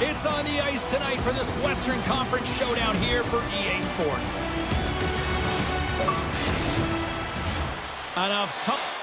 It's on the ice tonight for this Western Conference showdown here for EA Sports. Enough time.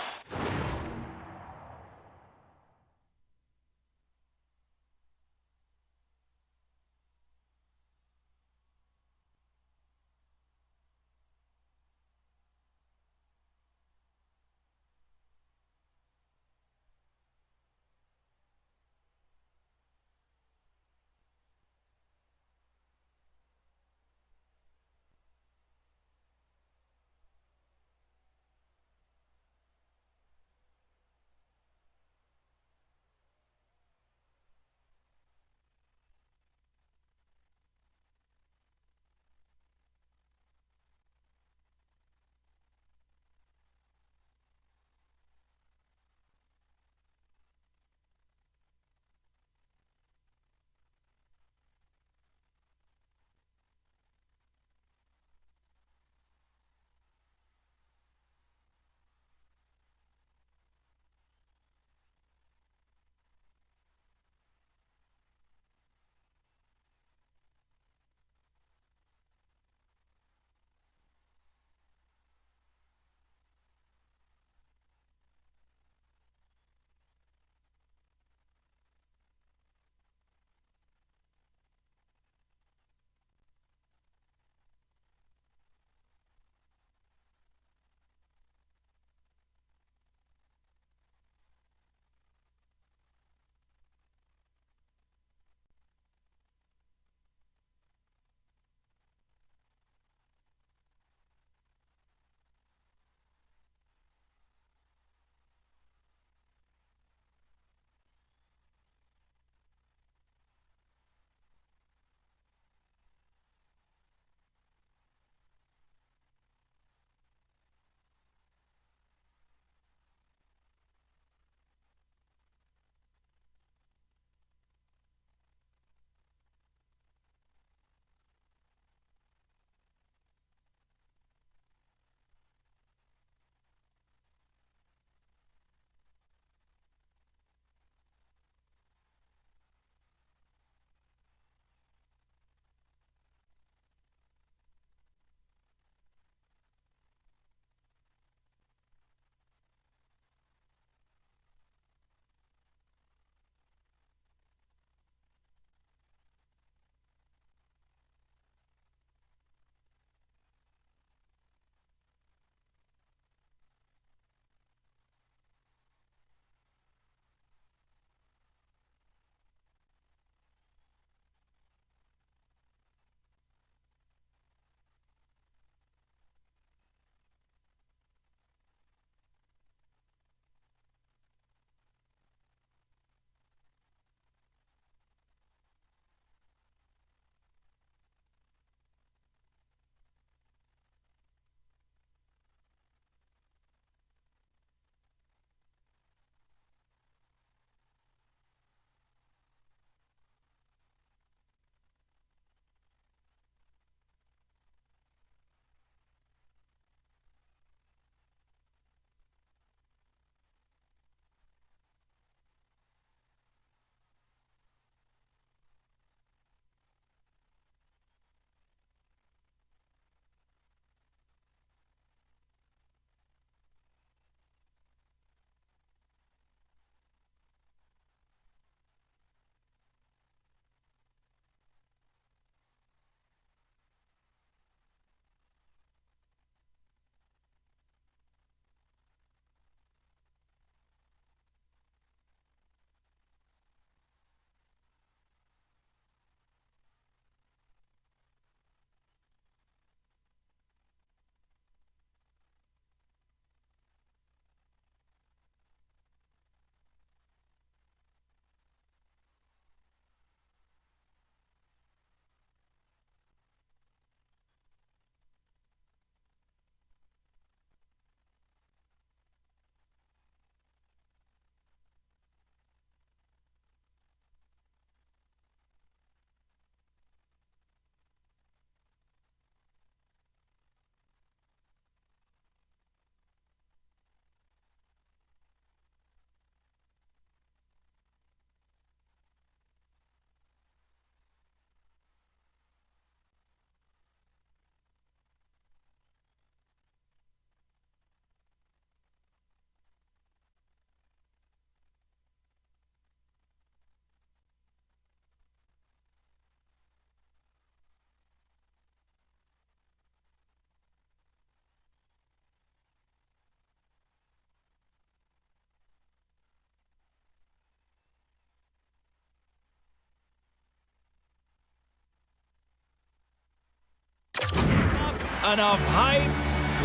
enough hype.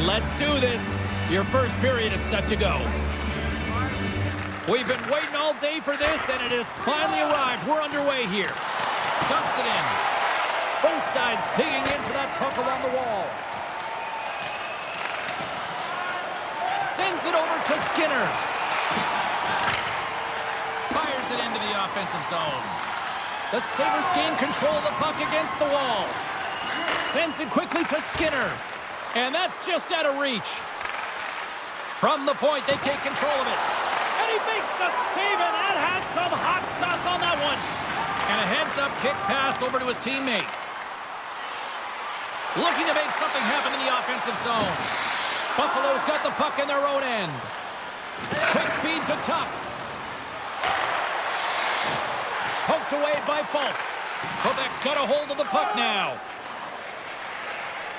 Let's do this. Your first period is set to go. We've been waiting all day for this, and it has finally arrived. We're underway here. Dumps it in. Both sides digging in for that puck along the wall. Sends it over to Skinner. Fires it into the offensive zone. The Sabres gain control of the puck against the wall. Sends it quickly to Skinner. And that's just out of reach. From the point, they take control of it. And he makes the save, and that had some hot sauce on that one. And a heads-up kick pass over to his teammate. Looking to make something happen in the offensive zone. Buffalo's got the puck in their own end. Quick feed to Tuck. Poked away by Falk. Quebec's got a hold of the puck now.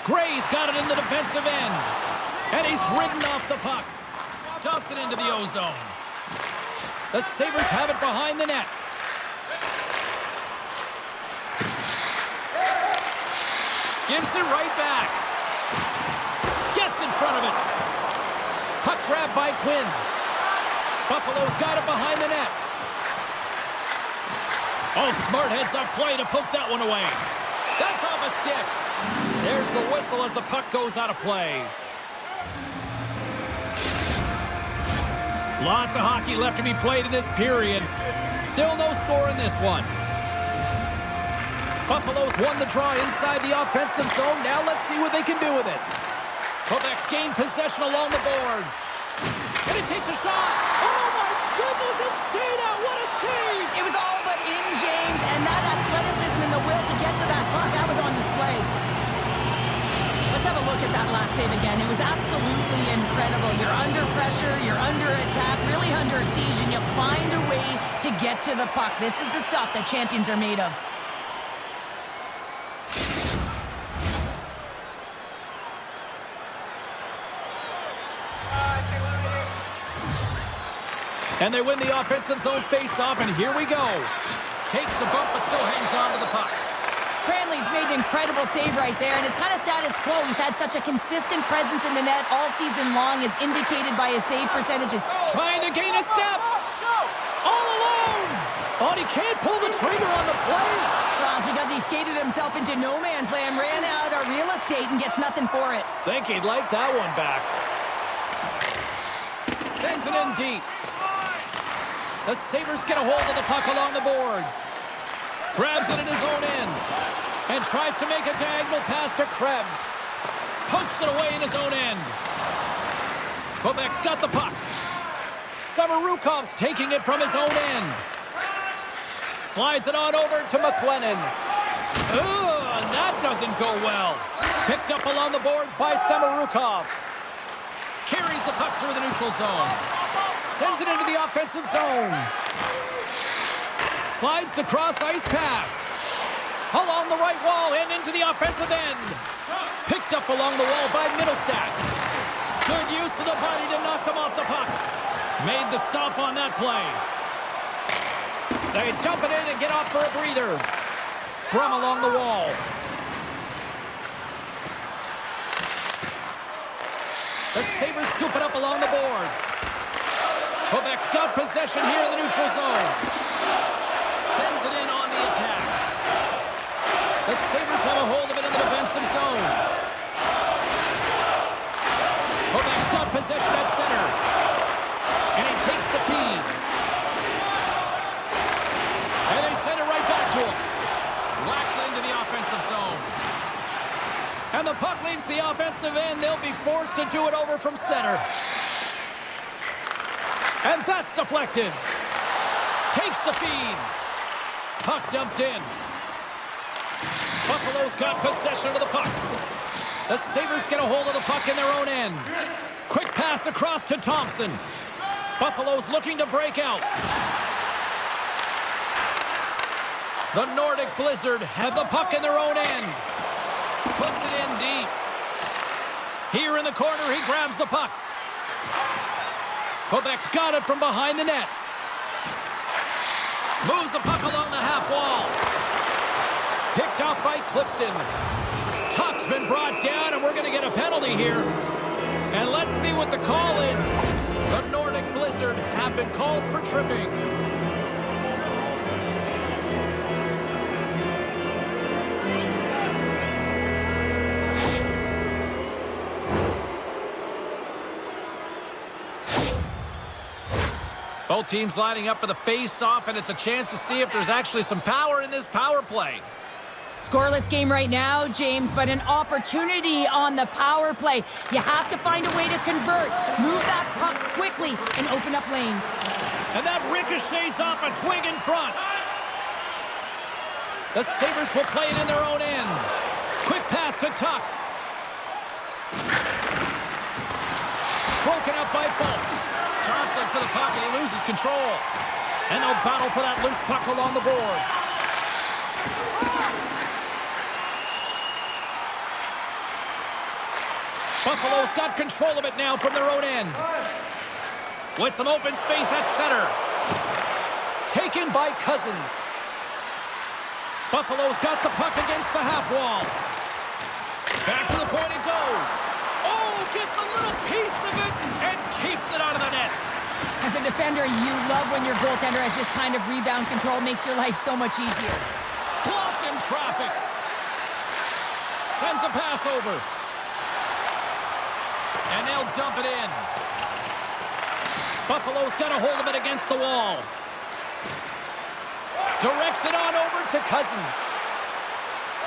Gray's got it in the defensive end. And he's ridden off the puck. Dumps it into the O-zone. The Sabres have it behind the net. Gives it right back. Gets in front of it. Puck grab by Quinn. Buffalo's got it behind the net. Oh, smart heads-up play to poke that one away. That's off a stick. There's the whistle as the puck goes out of play. Lots of hockey left to be played in this period. Still no score in this one. Buffalo's won the draw inside the offensive zone. Now let's see what they can do with it. Quebec's gained possession along the boards. And he takes a shot. Oh, my goodness, it stayed out. What a save. It was all but in, James, and that athleticism and the will to get to that puck, that was on display. Let's have a look at that last save again. It was absolutely incredible. You're under pressure, you're under attack, really under siege, and you find a way to get to the puck. This is the stuff that champions are made of. And they win the offensive zone face-off, and here we go. Takes a bump, but still hangs on to the puck. Cranley's made an incredible save right there, and it's kind of status quo. He's had such a consistent presence in the net all season long, as indicated by his save percentages. Trying to gain a step. All alone. Oh, he can't pull the trigger on the play. Well, it's because he skated himself into no man's land, ran out of real estate, and gets nothing for it. Think he'd like that one back. Sends it in deep. The Sabres get a hold of the puck along the boards. Grabs it in his own end. And tries to make a diagonal pass to Krebs. Pokes it away in his own end. Quebec's got the puck. Samarukov's taking it from his own end. Slides it on over to McLennan. Ugh, that doesn't go well. Picked up along the boards by Samarukov. Carries the puck through the neutral zone. Sends it into the offensive zone. Slides the cross-ice pass. Along the right wall and into the offensive end. Picked up along the wall by Middlestat. Good use of the body to knock them off the puck. Made the stop on that play. They dump it in and get off for a breather. Scrum along the wall. The Sabres scoop it up along the boards. Quebec's got possession here in the neutral zone. Sends it in on the attack. The Sabres have a hold of it in the defensive zone. Quebec's got possession at center. And he takes the feed. And they send it right back to him. Whacks it into the offensive zone. And the puck leaves the offensive end. They'll be forced to do it over from center. And that's deflected. Takes the feed. Puck dumped in. Buffalo's got possession of the puck. The Sabres get a hold of the puck in their own end. Quick pass across to Thompson. Buffalo's looking to break out. The Nordic Blizzard have the puck in their own end. Puts it in deep. Here in the corner, he grabs the puck. Quebec's got it from behind the net. Moves the puck along the half wall. Picked off by Clifton. Tuck puck's been brought down, and we're going to get a penalty here. And let's see what the call is. The Nordic Blizzard have been called for tripping. Both teams lining up for the face-off, and it's a chance to see if there's actually some power in this power play. Scoreless game right now, James, but an opportunity on the power play. You have to find a way to convert, move that puck quickly, and open up lanes. And that ricochets off a twig in front. The Sabres will play it in their own end. Quick pass to Tuck. Broken up by Fulton. Jostling for the puck, and he loses control. And they'll battle for that loose puck along the boards. Buffalo's got control of it now from their own end. With some open space at center. Taken by Cousins. Buffalo's got the puck against the half wall. Back to the point it goes. Oh, gets a little piece of it and keeps it out of the net. As a defender, you love when your goaltender has this kind of rebound control. Makes your life so much easier. Blocked in traffic. Sends a pass over. And they'll dump it in. Buffalo's got a hold of it against the wall. Directs it on over to Cousins.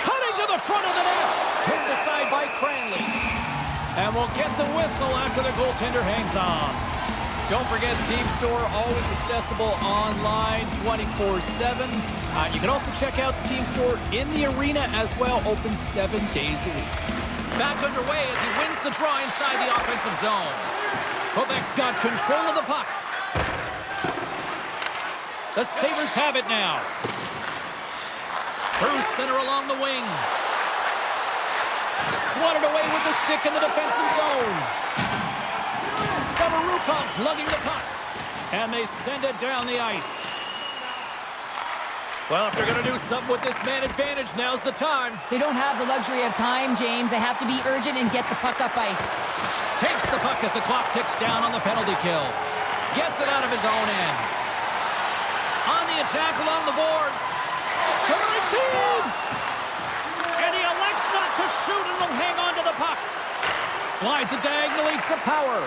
Cutting to the front of the net. Turned aside by Cranley. And we'll get the whistle after the goaltender hangs on. Don't forget, Team Store, always accessible online 24/7. You can also check out the Team Store in the arena as well, open 7 days a week. Back underway as he wins the draw inside the offensive zone. Quebec's got control of the puck. The Sabres have it now. Through center along the wing. Swatted away with the stick in the defensive zone. Samarukov's lugging the puck. And they send it down the ice. Well, if they're going to do something with this man advantage, now's the time. They don't have the luxury of time, James. They have to be urgent and get the puck up ice. Takes the puck as the clock ticks down on the penalty kill. Gets it out of his own end. On the attack along the boards. Centering feed! And he elects not to shoot and will hang on to the puck. Slides it diagonally to Power.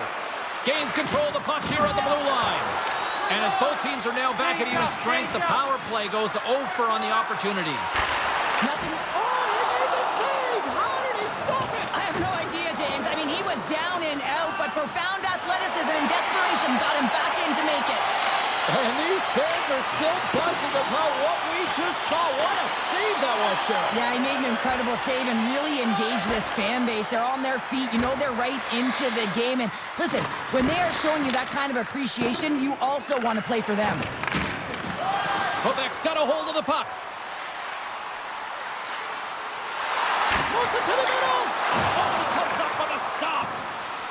Gains control of the puck here on the blue line. And as both teams are now back at even strength, the power play goes over on the opportunity. Nothing. Oh, he made the save! How did he stop it? I have no idea, James. I mean, he was down and out, but profound athleticism and desperation got him back in to make it. And these fans are still buzzing about what we just saw. What a save that was, Sheriff. Yeah, he made an incredible save and really engaged this fan base. They're on their feet. You know they're right into the game. And listen, when they are showing you that kind of appreciation, you also want to play for them. Quebec's got a hold of the puck. Moves it to the middle. Oh, he comes up on a stop.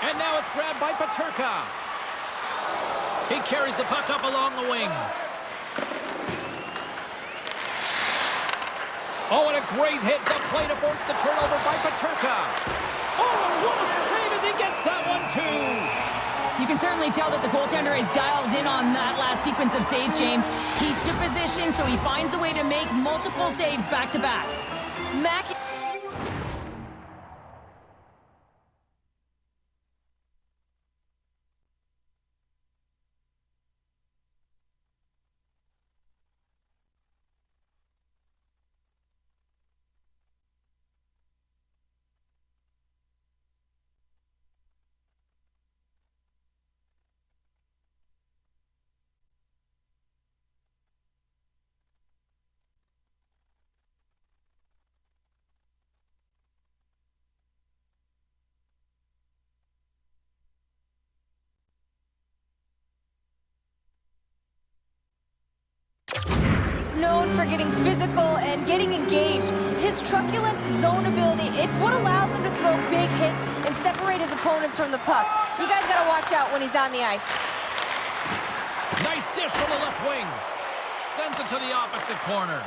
And now it's grabbed by Peterka. He carries the puck up along the wing. Oh, and a great heads-up play to force the turnover by Peterka. Oh, and what a save as he gets that one, too. You can certainly tell that the goaltender is dialed in on that last sequence of saves, James. He's to position, so he finds a way to make multiple saves back-to-back. Mackey. Known for getting physical and getting engaged. His truculence zone ability, it's what allows him to throw big hits and separate his opponents from the puck. You guys gotta watch out when he's on the ice. Nice dish from the left wing. Sends it to the opposite corner.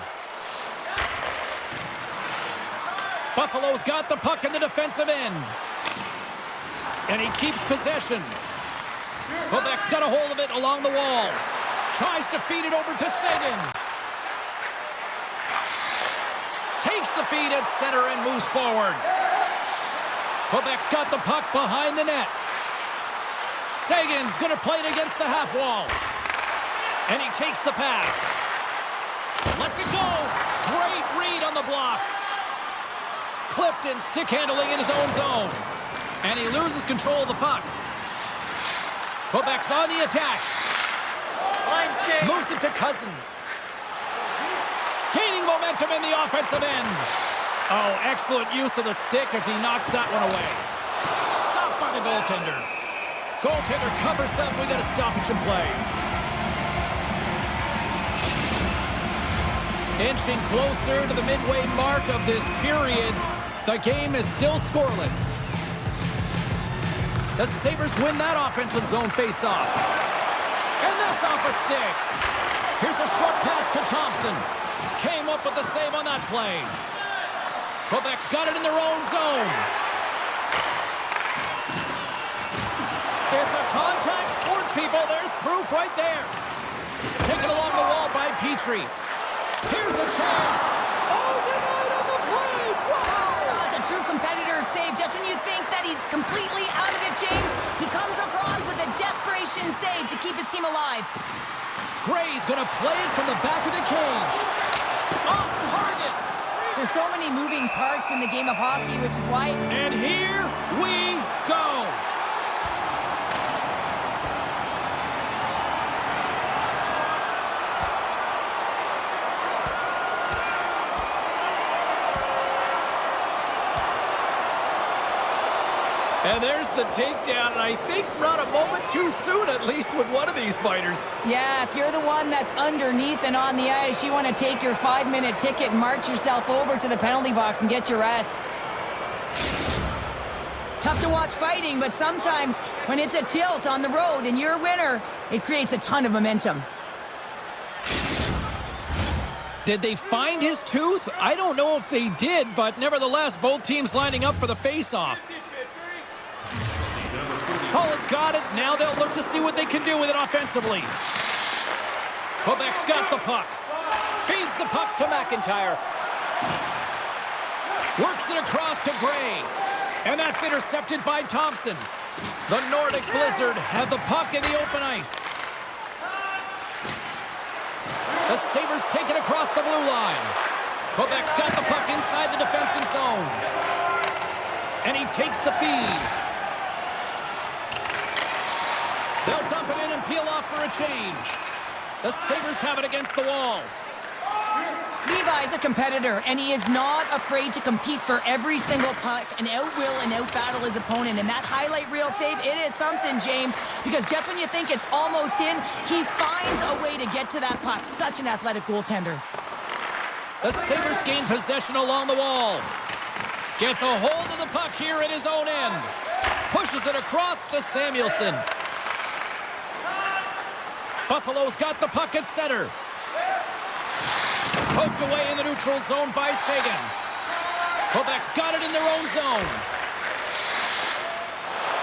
Buffalo's got the puck in the defensive end. And he keeps possession. Quebec's got a hold of it along the wall. Tries to feed it over to Saison. Takes the feed at center and moves forward. Quebec's got the puck behind the net. Sagan's going to play it against the half wall. And he takes the pass. Lets it go. Great read on the block. Clifton stick handling in his own zone. And he loses control of the puck. Quebec's on the attack. Line change. Moves it to Cousins. Gaining momentum in the offensive end. Oh, excellent use of the stick as he knocks that one away. Stopped by the goaltender. Goaltender covers up. We got a stoppage in play. Inching closer to the midway mark of this period. The game is still scoreless. The Sabres win that offensive zone face-off. And that's off a stick. Here's a short pass to Thompson. Came up with the save on that play. Quebec's got it in their own zone. It's a contact sport, people. There's proof right there. Taken along the wall by Petrie. Here's a chance. Oh, denied on the play. Wow. Oh, it's a true competitor's save. Just when you think that he's completely out of it, James, he comes across with a desperation save to keep his team alive. Gray's going to play it from the back of the cage. Off target. There's so many moving parts in the game of hockey, which is why... And here we go. And there's the takedown, and I think not a moment too soon, at least with one of these fighters. Yeah, if you're the one that's underneath and on the ice, you want to take your 5-minute ticket and march yourself over to the penalty box and get your rest. Tough to watch fighting, but sometimes when it's a tilt on the road and you're a winner, it creates a ton of momentum. Did they find his tooth? I don't know if they did, but nevertheless, both teams lining up for the face-off. Holland's got it. Now they'll look to see what they can do with it offensively. Quebec's got the puck. Feeds the puck to McIntyre. Works it across to Gray. And that's intercepted by Thompson. The Nordic Blizzard have the puck in the open ice. The Sabres take it across the blue line. Quebec's got the puck inside the defensive zone. And he takes the feed. They'll dump it in and peel off for a change. The Sabres have it against the wall. Levi's a competitor, and he is not afraid to compete for every single puck and out-will and out-battle his opponent. And that highlight reel save, it is something, James, because just when you think it's almost in, he finds a way to get to that puck. Such an athletic goaltender. The Sabres gain possession along the wall. Gets a hold of the puck here at his own end. Pushes it across to Samuelson. Buffalo's got the puck at center. Poked away in the neutral zone by Sagan. Quebec's got it in their own zone.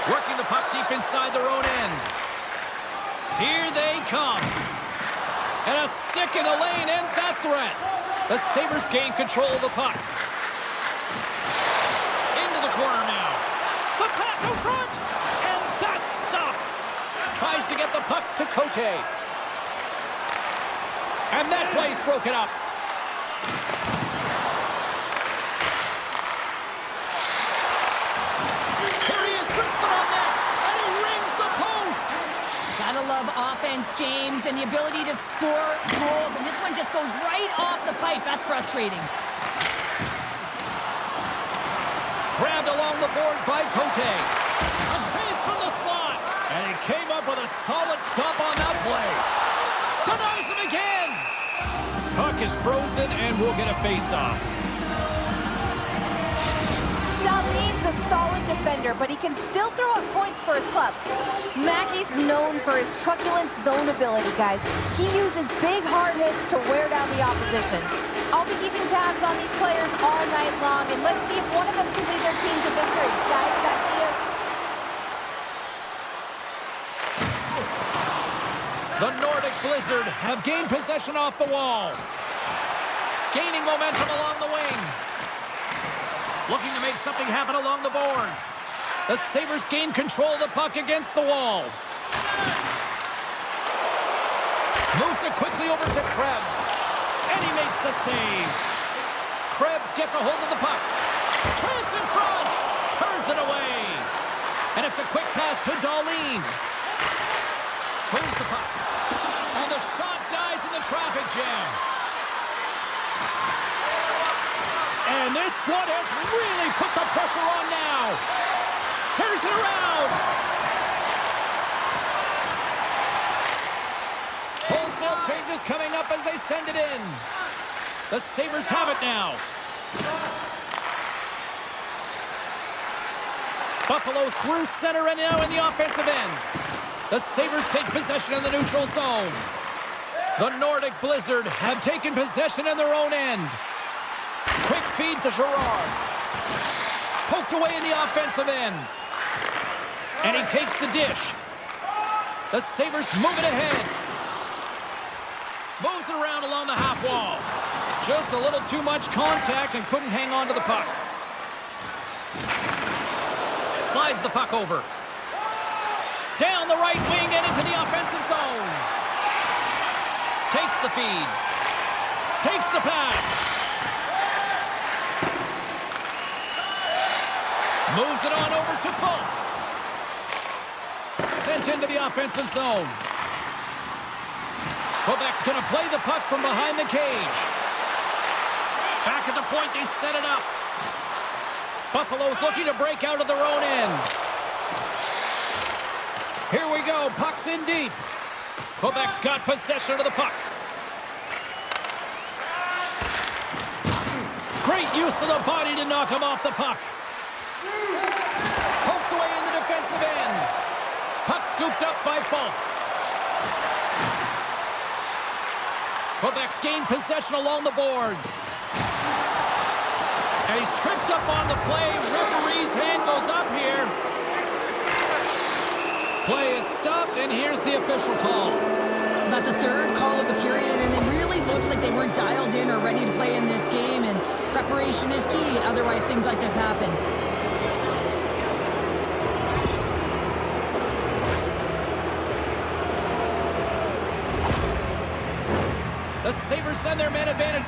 Working the puck deep inside their own end. Here they come. And a stick in the lane ends that threat. The Sabres gain control of the puck. Into the corner now. The pass out front. And that's stopped. Tries to get the puck to Cote. And that play's broken up. Here he is, Tristan on net, and he rings the post. Gotta love offense, James, and the ability to score goals. And this one just goes right off the pipe. That's frustrating. Grabbed along the boards by Cote. A chance from the slot. And he came up with a solid stop on that play. Denies him again. Puck is frozen, and we'll get a face-off. Dahlin's a solid defender, but he can still throw up points for his club. Mackey's known for his truculent zone ability, guys. He uses big, hard hits to wear down the opposition. I'll be keeping tabs on these players all night long, and let's see if one of them can lead their team to victory. Guys, back to you. The Nordic Blizzard have gained possession off the wall. Gaining momentum along the wing. Looking to make something happen along the boards. The Sabres gain control of the puck against the wall. Moves it quickly over to Krebs. And he makes the save. Krebs gets a hold of the puck. Turns in front. Turns it away. And it's a quick pass to Darlene. Moves the puck. And the shot dies in the traffic jam. And this squad has really put the pressure on now. Carries it around. Wholesale changes coming up as they send it in. The Sabres have it now. Buffalo's through center and now in the offensive end. The Sabres take possession in the neutral zone. The Nordic Blizzard have taken possession in their own end. Quick feed to Girard. Poked away in the offensive end. And he takes the dish. The Sabres move it ahead. Moves it around along the half wall. Just a little too much contact and couldn't hang on to the puck. Slides the puck over. Down the right wing and into the offensive zone. Takes the feed. Takes the pass. Moves it on over to Falk. Sent into the offensive zone. Quebec's going to play the puck from behind the cage. Back at the point, they set it up. Buffalo's looking to break out of their own end. Here we go, puck's in deep. Quebec's got possession of the puck. Great use of the body to knock him off the puck. Poked away in the defensive end. Puck scooped up by Falk. Quebec's gained possession along the boards. And he's tripped up on the play. Referee's hand goes up here. Play is stopped, and here's the official call. That's the third call of the period, and it really looks like they weren't dialed in or ready to play in this game, and preparation is key. Otherwise, things like this happen. The Sabres send their man advantage.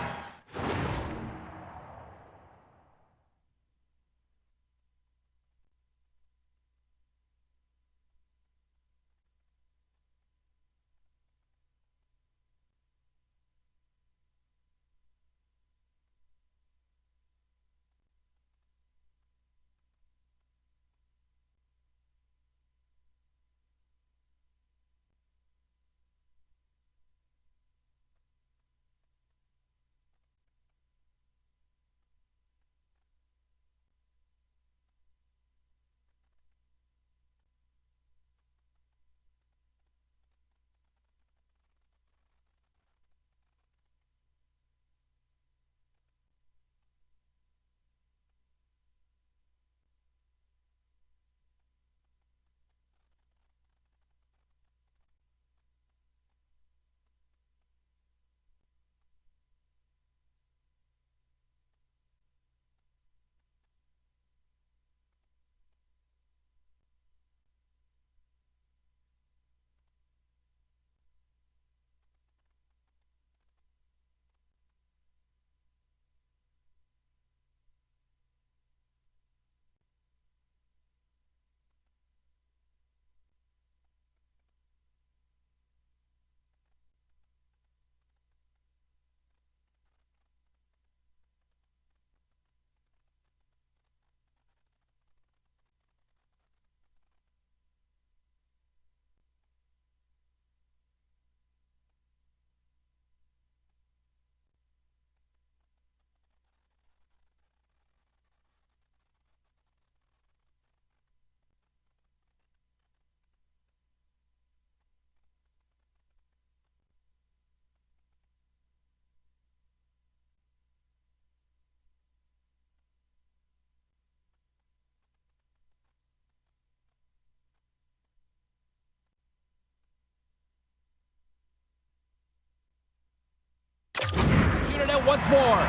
once more.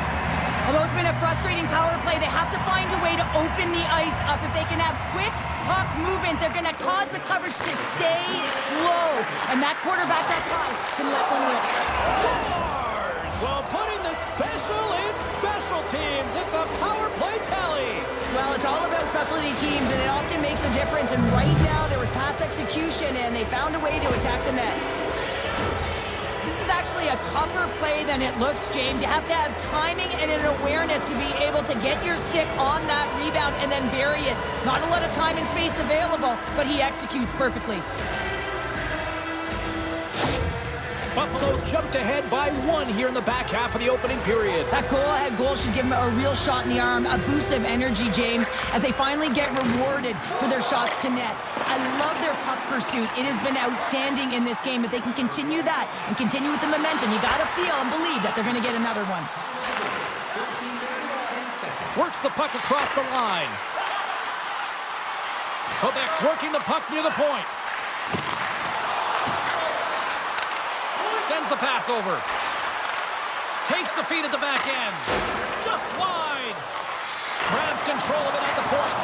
Although it's been a frustrating power play, they have to find a way to open the ice up. If they can have quick puck movement, they're going to cause the coverage to stay low. And that quarterback up high can let one rip. Scores! Well, putting the special in special teams. It's a power play tally. Well, it's all about specialty teams, and it often makes a difference. And right now, there was pass execution, and they found a way to attack the net. This is actually a tougher play than it looks, James. You have to have timing and an awareness to be able to get your stick on that rebound and then bury it. Not a lot of time and space available, but he executes perfectly. Buffalo's jumped ahead by 1 here in the back half of the opening period. That goal-ahead goal should give them a real shot in the arm, a boost of energy, James, as they finally get rewarded for their shots to net. I love their puck pursuit. It has been outstanding in this game. If they can continue that and continue with the momentum, you got to feel and believe that they're going to get another one. Works the puck across the line. Quebec's working the puck near the point. Sends the pass over. Takes the feed at the back end. Just wide. Grabs control of it at the point.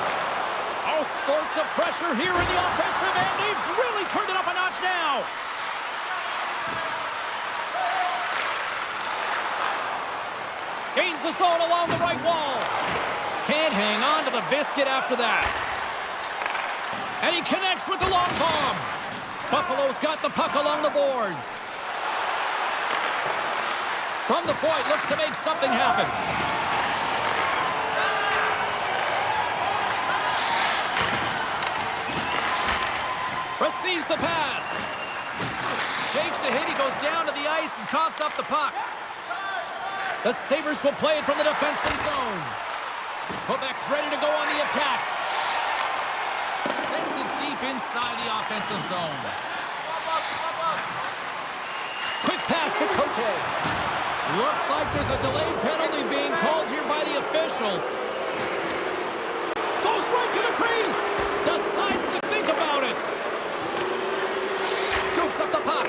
All sorts of pressure here in the offensive end. They've really turned it up a notch now. Gains the zone along the right wall. Can't hang on to the biscuit after that. And he connects with the long bomb. Buffalo's got the puck along the boards. From the point, looks to make something happen. Receives the pass. Takes a hit, he goes down to the ice and coughs up the puck. The Sabres will play it from the defensive zone. Quebec's ready to go on the attack. Sends it deep inside the offensive zone. Quick pass to Cote. Looks like there's a delayed penalty being called here by the officials. Goes right to the crease. Decides to think about it. Scoops up the puck.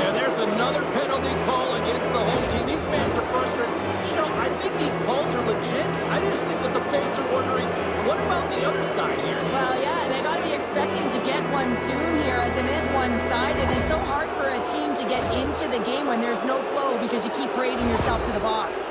And there's another penalty call against the home team. These fans are frustrated. You know, I think these calls are legit. I just think that the fans are wondering, what about the other side here? Well, yeah, they got to be expecting to get one soon here, as it is one-sided. It's so hard for a team to get into the game when there's no flow because you keep parading yourself to the box.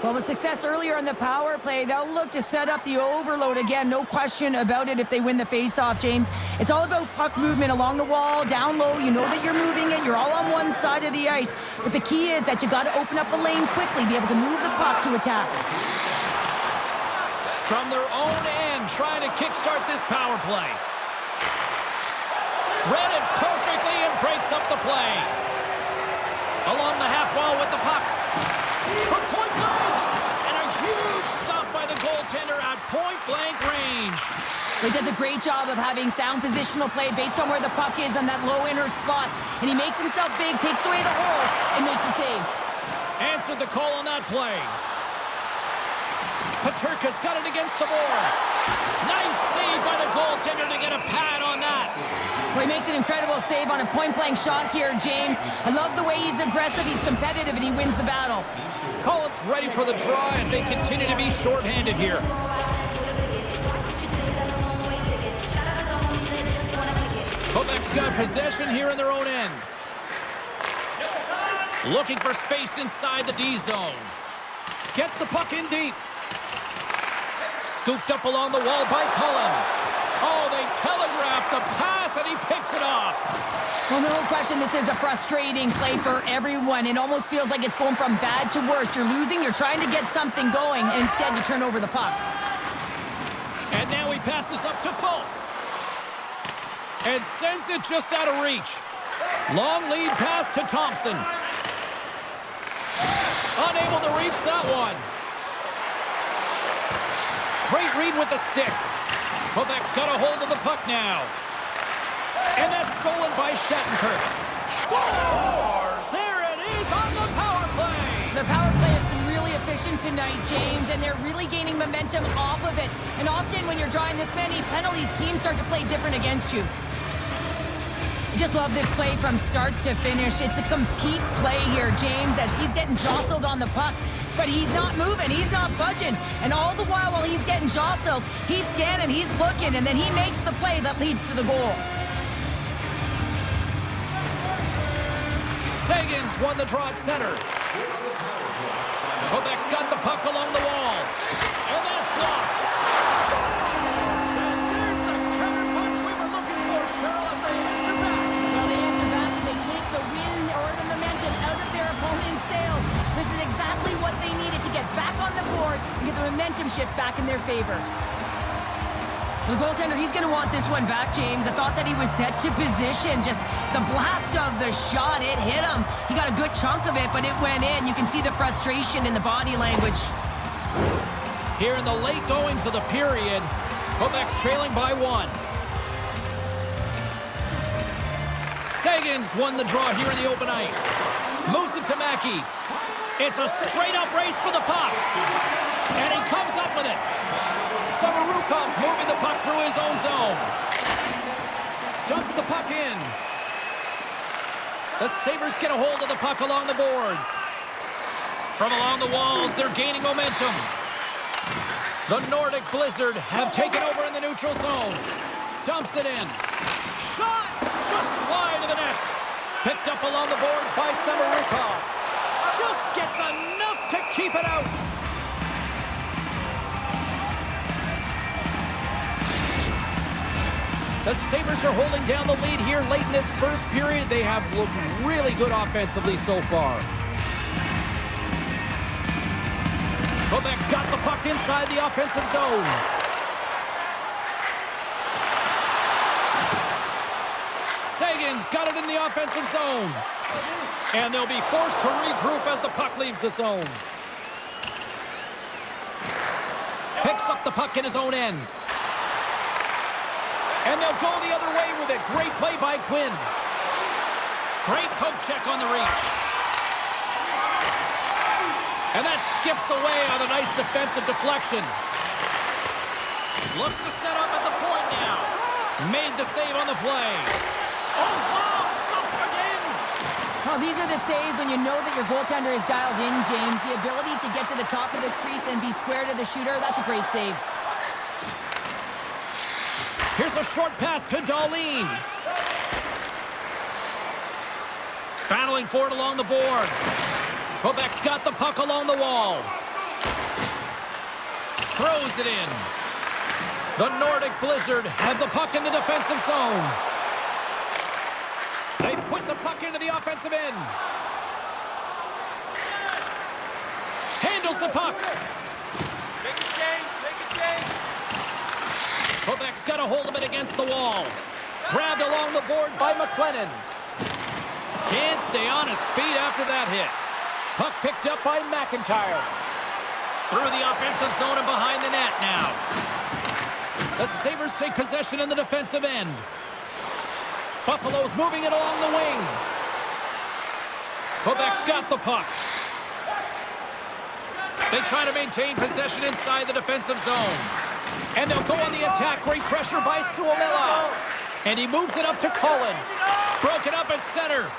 Well, with success earlier on the power play, they'll look to set up the overload again. No question about it if they win the face-off, James. It's all about puck movement along the wall, down low. You know that you're moving it. You're all on one side of the ice. But the key is that you got to open up a lane quickly, be able to move the puck to attack. From their own end, trying to kickstart this power play. Read it perfectly and breaks up the play. Along the half wall with the puck. From point blank! And a huge stop by the goaltender at point blank range. He does a great job of having sound positional play based on where the puck is on that low inner slot. And he makes himself big, takes away the holes, and makes a save. Answered the call on that play. Paterka's got it against the boards. Nice save by the goaltender to get a pad on that. Well, he makes an incredible save on a point-blank shot here, James. I love the way he's aggressive, he's competitive, and he wins the battle. Collins ready for the draw as they continue to be shorthanded here. Quebec's got possession here in their own end. Looking for space inside the D zone. Gets the puck in deep. Scooped up along the wall by Cullen. Oh, they telegraphed the pass, and he picks it off. Well, no question, this is a frustrating play for everyone. It almost feels like it's going from bad to worse. You're losing, you're trying to get something going. Instead, you turn over the puck. And now he passes up to Folk. And sends it just out of reach. Long lead pass to Thompson. Unable to reach that one. Great read with the stick. Quebec's got a hold of the puck now. And that's stolen by Shattenkirk. Scores! There it is on the power play! Their power play has been really efficient tonight, James, and they're really gaining momentum off of it. And often when you're drawing this many penalties, teams start to play different against you. I just love this play from start to finish. It's a compete play here, James, as he's getting jostled on the puck. But he's not moving, he's not budging. And all the while he's getting jostled, he's scanning, he's looking, and then he makes the play that leads to the goal. Sagan's won the draw at center. Quebec's got the puck along the wall. And that's blocked. Scores! And there's the counter punch we were looking for, Cheryl, as they answer back. Well, they answer back and they take the wind or the momentum out of their opponent's sails. This is exactly what they needed to get back on the board and get the momentum shift back in their favor. The goaltender, he's going to want this one back, James. I thought that he was set to position. Just the blast of the shot, it hit him. He got a good chunk of it, but it went in. You can see the frustration in the body language. Here in the late goings of the period, Quebec's trailing by 1. Sagan's won the draw here in the open ice. Moves it to Mackey. It's a straight-up race for the puck. And he comes up with it. Samarukov's moving the puck through his own zone. Dumps the puck in. The Sabres get a hold of the puck along the boards. From along the walls, they're gaining momentum. The Nordic Blizzard have taken over in the neutral zone. Dumps it in. Shot! Just wide of the net. Picked up along the boards by Samarukov. Just gets enough to keep it out. The Sabres are holding down the lead here late in this first period. They have looked really good offensively so far. Quebec's got the puck inside the offensive zone. Sagan's got it in the offensive zone. And they'll be forced to regroup as the puck leaves the zone. Picks up the puck in his own end. And they'll go the other way with it. Great play by Quinn. Great poke check on the reach. And that skips away on a nice defensive deflection. Looks to set up at the point now. Made the save on the play. Oh, wow, stuffs again. Well, these are the saves when you know that your goaltender is dialed in, James. The ability to get to the top of the crease and be square to the shooter, that's a great save. Here's a short pass to Darlene. Battling for it along the boards. Quebec's got the puck along the wall. Throws it in. The Nordic Blizzard have the puck in the defensive zone. They put the puck into the offensive end. Handles the puck. Make a change, make a change. Quebec's got a hold of it against the wall. Grabbed along the boards by McLennan. Can't stay on his feet after that hit. Puck picked up by McIntyre. Through the offensive zone and behind the net now. The Sabres take possession in the defensive end. Buffalo's moving it along the wing. Quebec's got the puck. They try to maintain possession inside the defensive zone. And they'll go on the attack. Great pressure by Suomela. And he moves it up to Cullen. Broken up at center.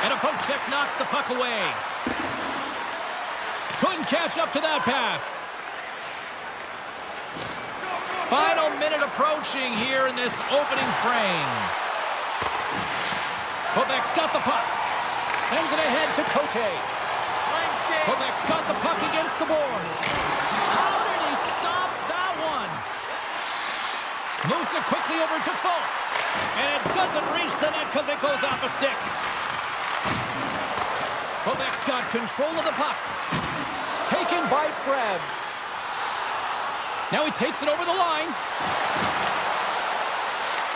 And a poke check knocks the puck away. Couldn't catch up to that pass. Final minute approaching here in this opening frame. Quebec's got the puck. Sends it ahead to Cote. Quebec's got the puck against the boards. How did he stop that one? Moves it quickly over to Folk. And it doesn't reach the net because it goes off a stick. Quebec's got control of the puck. Taken by Krebs. Now he takes it over the line.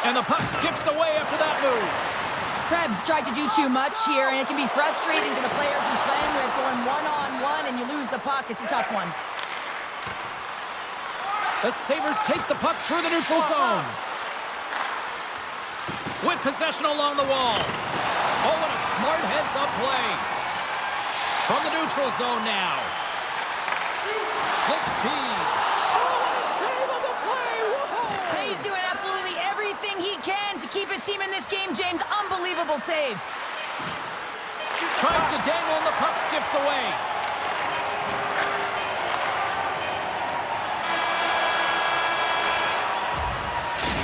And the puck skips away after that move. Krebs tried to do too much here, and it can be frustrating to the players he's playing with, going one-on-one, and you lose the puck. It's a tough one. The Sabres take the puck through the neutral zone. With possession along the wall. Oh, what a smart heads-up play. From the neutral zone now. Slip feed. Oh, what a save on the play. Whoa. He's doing absolutely everything he keep his team in this game, James. Unbelievable save. Tries to dangle and the puck skips away.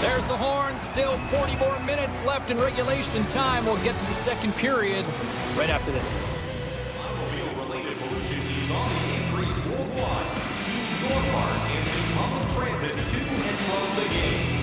There's the horn. Still 40 more minutes left in regulation time. We'll get to the second period right after this. Automobile-related pollution is on the increase worldwide. Do your part in the public transit to and from the game.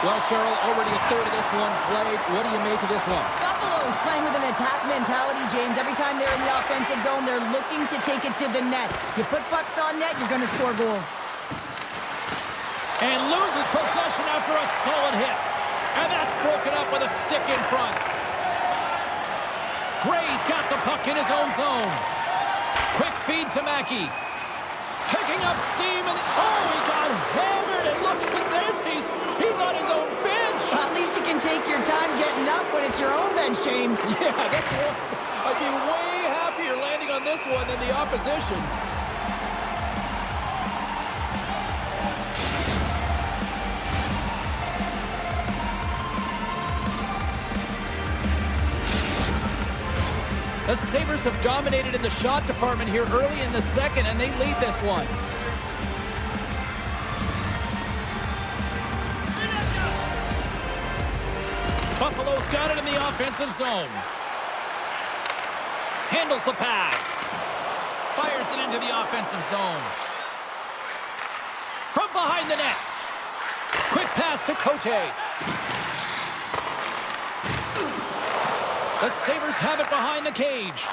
Well, Cheryl, already a third of this one played. What do you make of this one? Buffalo's playing with an attack mentality, James. Every time they're in the offensive zone, they're looking to take it to the net. You put pucks on net, you're going to score goals. And loses possession after a solid hit. And that's broken up with a stick in front. Gray's got the puck in his own zone. Quick feed to Mackey. Picking up steam, and oh, he got hammered, and look at this, he's on his own bench. Well, at least you can take your time getting up when it's your own bench, James. Yeah, that's one. I'd be way happier landing on this one than the opposition. The Sabres have dominated in the shot department here early in the second, and they lead this one. Buffalo's got it in the offensive zone. Handles the pass. Fires it into the offensive zone. From behind the net. Quick pass to Cote. The Sabres have it behind the cage.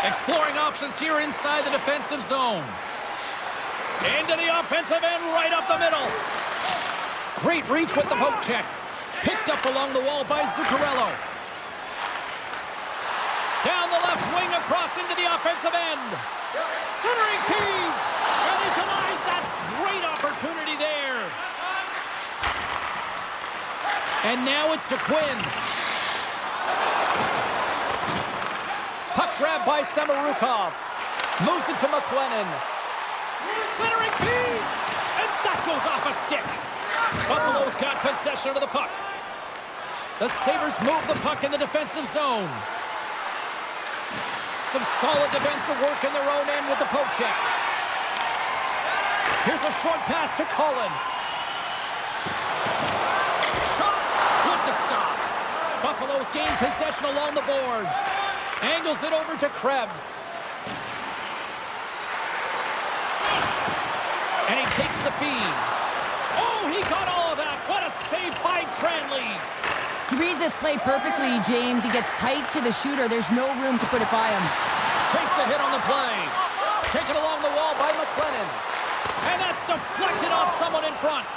Exploring options here inside the defensive zone. Into the offensive end, right up the middle. Great reach with the poke check. Picked up along the wall by Zuccarello. Down the left wing, across into the offensive end. Centering feed. And he denies that great opportunity there. And now it's to Quinn. Puck grab by Samorukov. Moves it to McLennan. Centering feed. And that goes off a stick. Buffalo's got possession of the puck. The Sabres move the puck in the defensive zone. Some solid defensive work in their own end with the poke check. Here's a short pass to Cullen. Shot with the stop. Buffalo's gained possession along the boards. Angles it over to Krebs. And he takes the feed. Oh, he got all of that. What a save by Cranley. He reads this play perfectly, James. He gets tight to the shooter. There's no room to put it by him. Takes a hit on the play. Taken along the wall by McLennan. And that's deflected off someone in front.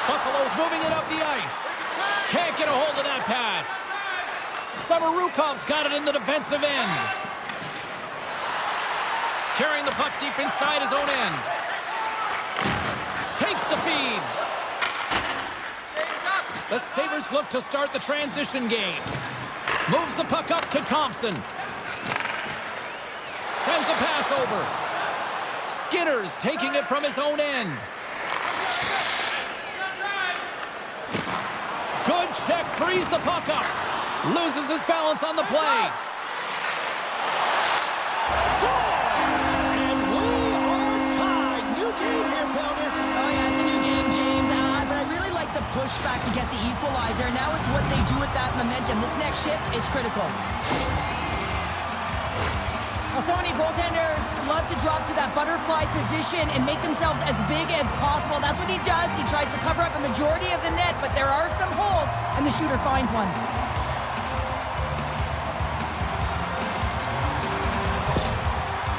Buffalo's moving it up the ice. Can't get a hold of that pass. Samarukov's got it in the defensive end. Carrying the puck deep inside his own end. Takes the feed. The Sabres look to start the transition game. Moves the puck up to Thompson. Sends a pass over. Skinner's taking it from his own end. Good check, frees the puck up. Loses his balance on the play. Scores! And we are tied. New game here, Pounder. Oh, yeah, it's a new game, James. But I really like the pushback to get the equalizer. Now it's what they do with that momentum. This next shift, it's critical. Well, so many goaltenders love to drop to that butterfly position and make themselves as big as possible. That's what he does. He tries to cover up a majority of the net, but there are some holes, and the shooter finds one.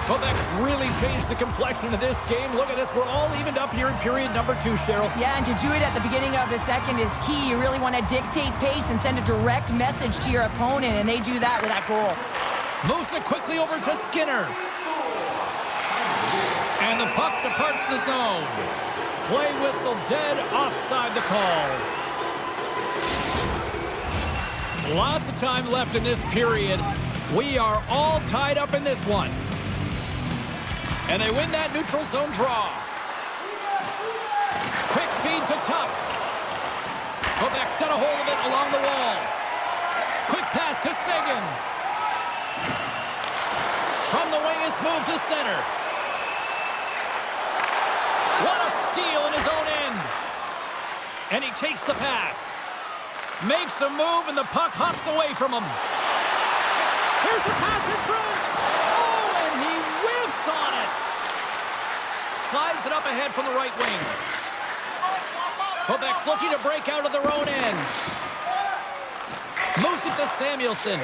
Quebec's really changed the complexion of this game. Look at this. We're all evened up here in period number 2, Cheryl. Yeah, and to do it at the beginning of the second is key. You really want to dictate pace and send a direct message to your opponent, and they do that with that goal. Moves it quickly over to Skinner. And the puck departs the zone. Play whistle dead, offside the call. Lots of time left in this period. We are all tied up in this one. And they win that neutral zone draw. Quick feed to Tuck. Quebec's got a hold of it along the wall. Quick pass to Sagan. From the wing, it's moved to center. What a steal in his own end. And he takes the pass. Makes a move, and the puck hops away from him. Here's a pass in front. Oh, and he whiffs on it. Slides it up ahead from the right wing. Quebec's looking to break out of their own end. Moves it to Samuelson.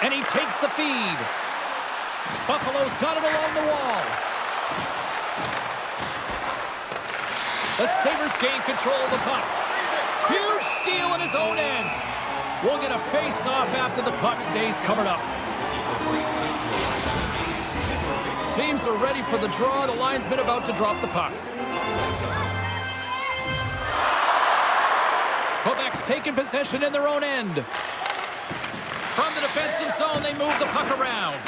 And he takes the feed. Buffalo's got it along the wall. The Sabres gain control of the puck. Huge steal in his own end. We'll get a face-off after the puck stays covered up. Teams are ready for the draw. The linesman about to drop the puck. Quebec's taking possession in their own end. From the defensive zone, they move the puck around.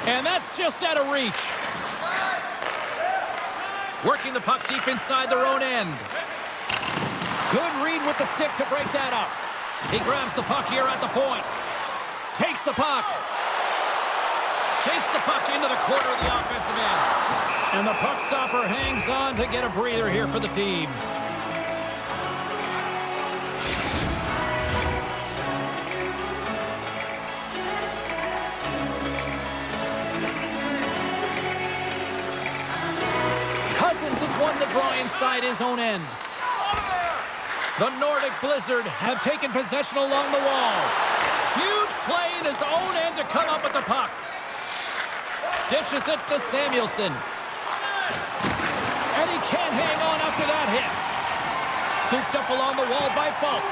And that's just out of reach. Working the puck deep inside their own end. Good read with the stick to break that up. He grabs the puck here at the point. Takes the puck. Takes the puck into the corner of the offensive end. And the puck stopper hangs on to get a breather here for the team. Has won the draw inside his own end. The Nordic Blizzard have taken possession along the wall. Huge play in his own end to come up with the puck. Dishes it to Samuelson. And he can't hang on after that hit. Scooped up along the wall by Folk.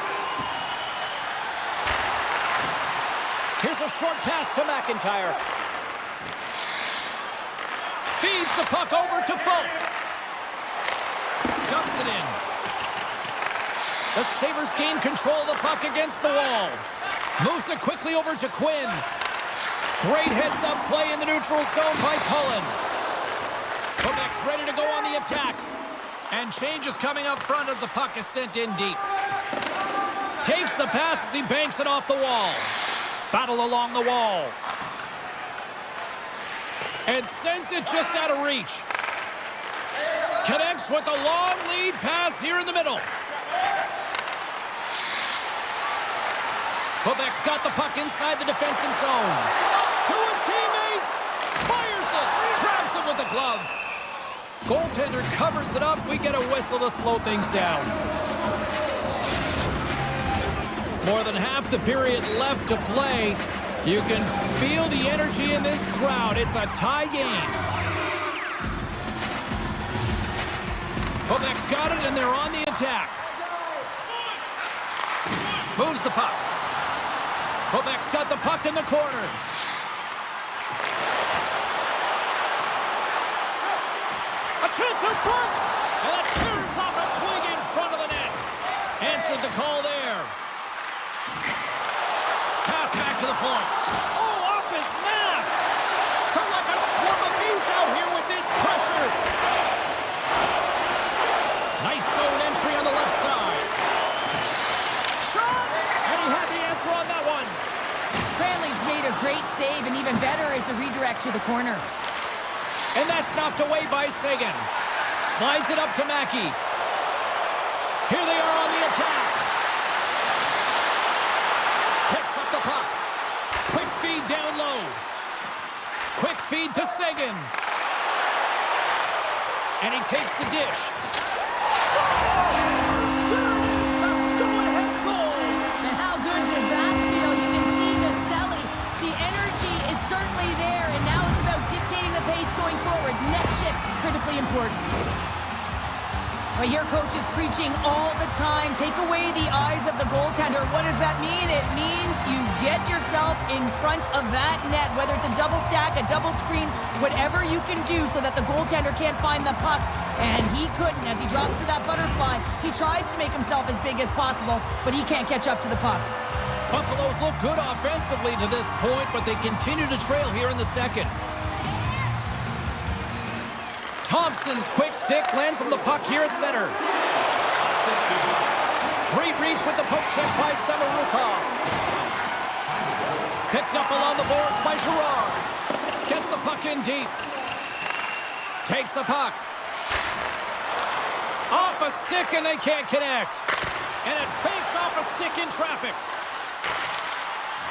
Here's a short pass to McIntyre. Feeds the puck over to Folk. Dumps it in. The Sabres gain control of the puck against the wall. Moves it quickly over to Quinn. Great heads-up play in the neutral zone by Cullen. Quebec's ready to go on the attack. And change is coming up front as the puck is sent in deep. Takes the pass as he banks it off the wall. Battle along the wall. And sends it just out of reach. Connects with a long lead pass here in the middle. Quebec's got the puck inside the defensive zone. To his teammate. Fires it. Grabs it with the glove. Goaltender covers it up. We get a whistle to slow things down. More than half the period left to play. You can feel the energy in this crowd. It's a tie game. Quebec's got it, and they're on the attack. Moves the puck. Quebec's got the puck in the corner. A chance of puck! And a clearance off a twig in front of the net. Answered the call there. Pass back to the point. Oh, off his mask! They're like a swarm of bees out here with this pressure. Nice zone entry on the left side. Shot! And he had the answer on that one. Cranley's made a great save, and even better is the redirect to the corner. And that's knocked away by Sagan. Slides it up to Mackey. Here they are on the attack. Picks up the puck. Quick feed down low. Quick feed to Sagan. And he takes the dish. Scores! There is the go-ahead goal! And how good does that feel? You can see the selling. The energy is certainly there, and now it's about dictating the pace going forward. Next shift, critically important. Well, your coach is preaching all the time. Take away the eyes of the goaltender. What does that mean? It means you get yourself in front of that net, whether it's a double stack, a double screen, whatever you can do so that the goaltender can't find the puck. And he couldn't. As he drops to that butterfly, he tries to make himself as big as possible, but he can't catch up to the puck. Buffalo's look good offensively to this point, but they continue to trail here in the second. Thompson's quick stick lands on the puck here at center. Great reach with the poke check by Samorukov. Picked up along the boards by Girard. Gets the puck in deep. Takes the puck. Off a stick, and they can't connect. And it banks off a stick in traffic.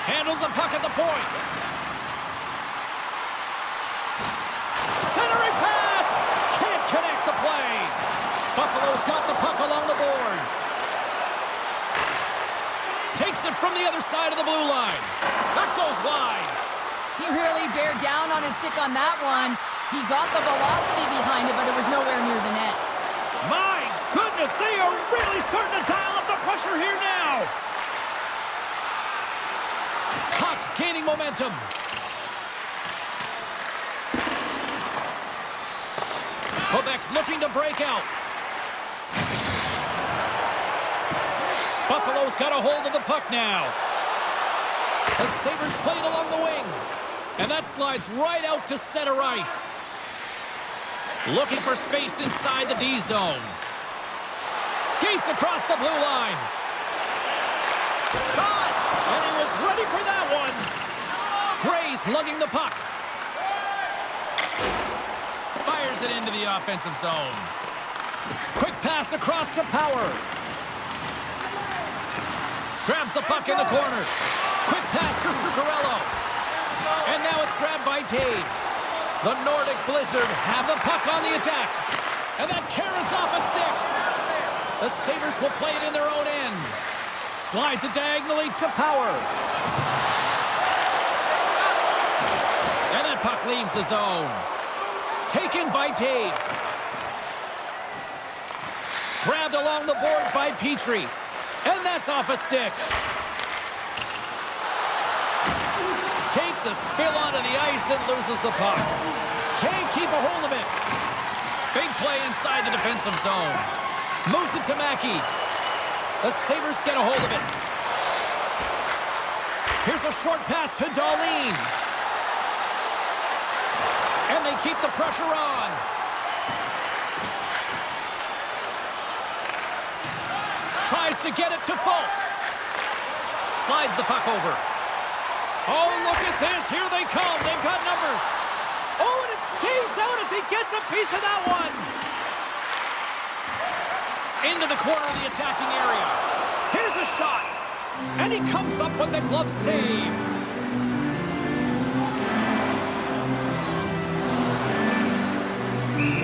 Handles the puck at the point. Centering pass. Can't connect the play. Buffalo's got the puck it from the other side of the blue line. That goes wide. He really bared down on his stick on that one. He got the velocity behind it, but it was nowhere near the net. My goodness, they are really starting to dial up the pressure here now. Puck's gaining momentum. Quebec's looking to break out. Buffalo's got a hold of the puck now. The Sabres played along the wing. And that slides right out to center ice. Looking for space inside the D zone. Skates across the blue line. Shot! And he was ready for that one. Gray's lugging the puck. Fires it into the offensive zone. Quick pass across to Power. Grabs the puck in the corner. Quick pass to Zuccarello. And now it's grabbed by Taves. The Nordic Blizzard have the puck on the attack. And that carries off a stick. The Sabres will play it in their own end. Slides it diagonally to Power. And that puck leaves the zone. Taken by Taves. Grabbed along the boards by Petrie. And that's off a stick. Takes a spill onto the ice and loses the puck. Can't keep a hold of it. Big play inside the defensive zone. Moves it to Mackey. The Sabres get a hold of it. Here's a short pass to Darlene. And they keep the pressure on. Tries to get it to Falk. Slides the puck over. Oh, look at this. Here they come. They've got numbers. Oh, and it stays out as he gets a piece of that one. Into the corner of the attacking area. Here's a shot. And he comes up with the glove save.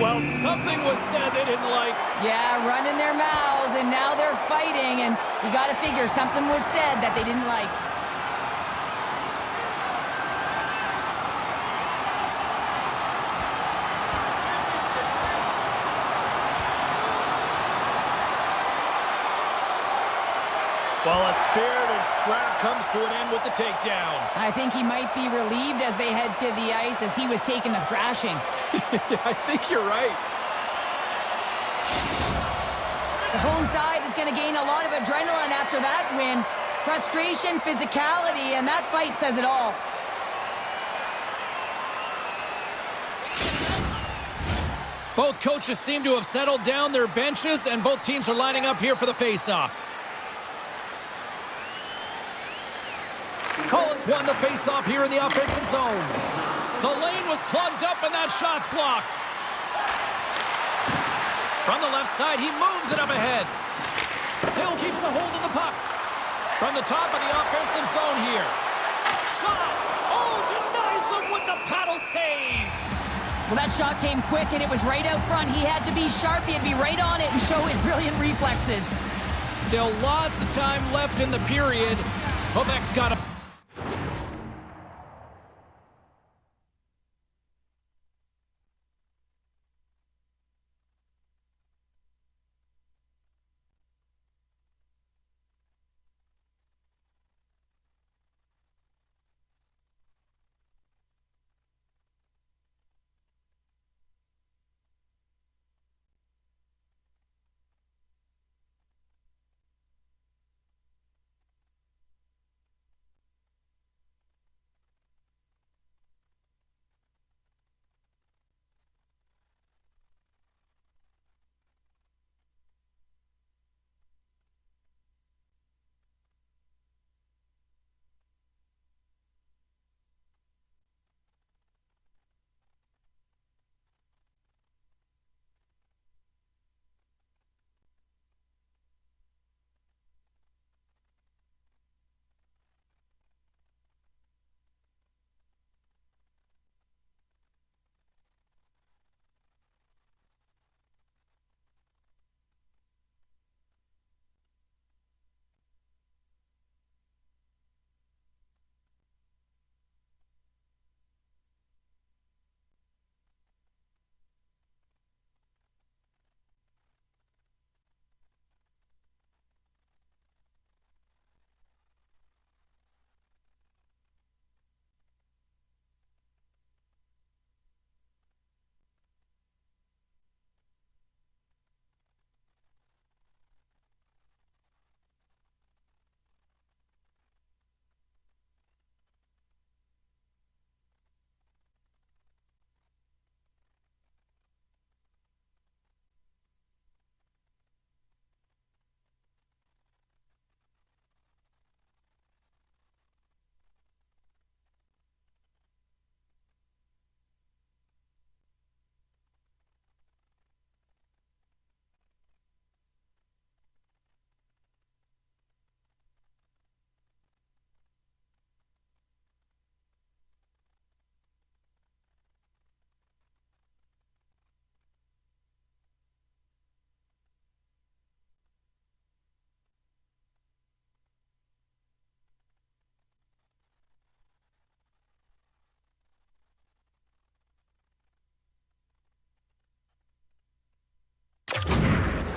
Well, something was said they didn't like. Yeah, running their mouths, and now they're fighting, and you got to figure something was said that they didn't like. Well, a spirited scrap comes to an end with the takedown. I think he might be relieved as they head to the ice as he was taking a thrashing. I think you're right. The home side is going to gain a lot of adrenaline after that win. Frustration, physicality, and that fight says it all. Both coaches seem to have settled down their benches, and both teams are lining up here for the face-off. Collins won the face-off here in the offensive zone. The lane was plugged up, and that shot's blocked. From the left side, he moves it up ahead. Still keeps a hold of the puck. From the top of the offensive zone here. Shot! Oh, denies him with the paddle save. Well, that shot came quick, and it was right out front. He had to be sharp. He had to be right on it and show his brilliant reflexes. Still lots of time left in the period. Quebec's got a...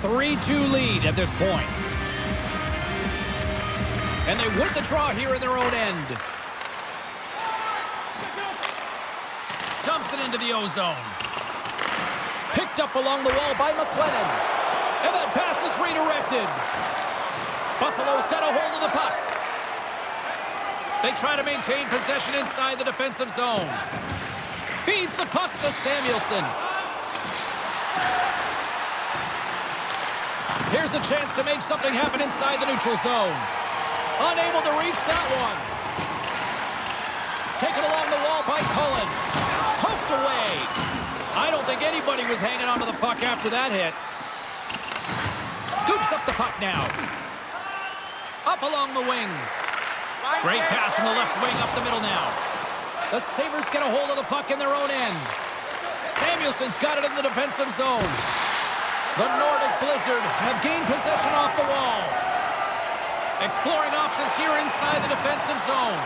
3-2 lead at this point. And they win the draw here in their own end. Dumps it into the O-zone. Picked up along the wall by McLennan. And that pass is redirected. Buffalo's got a hold of the puck. They try to maintain possession inside the defensive zone. Feeds the puck to Samuelsson. Here's a chance to make something happen inside the neutral zone. Unable to reach that one. Taken along the wall by Cullen. Poked away. I don't think anybody was hanging onto the puck after that hit. Scoops up the puck now. Up along the wing. Great pass from the left wing up the middle now. The Sabres get a hold of the puck in their own end. Samuelsson's got it in the defensive zone. The Nordic Blizzard have gained possession off the wall. Exploring options here inside the defensive zone.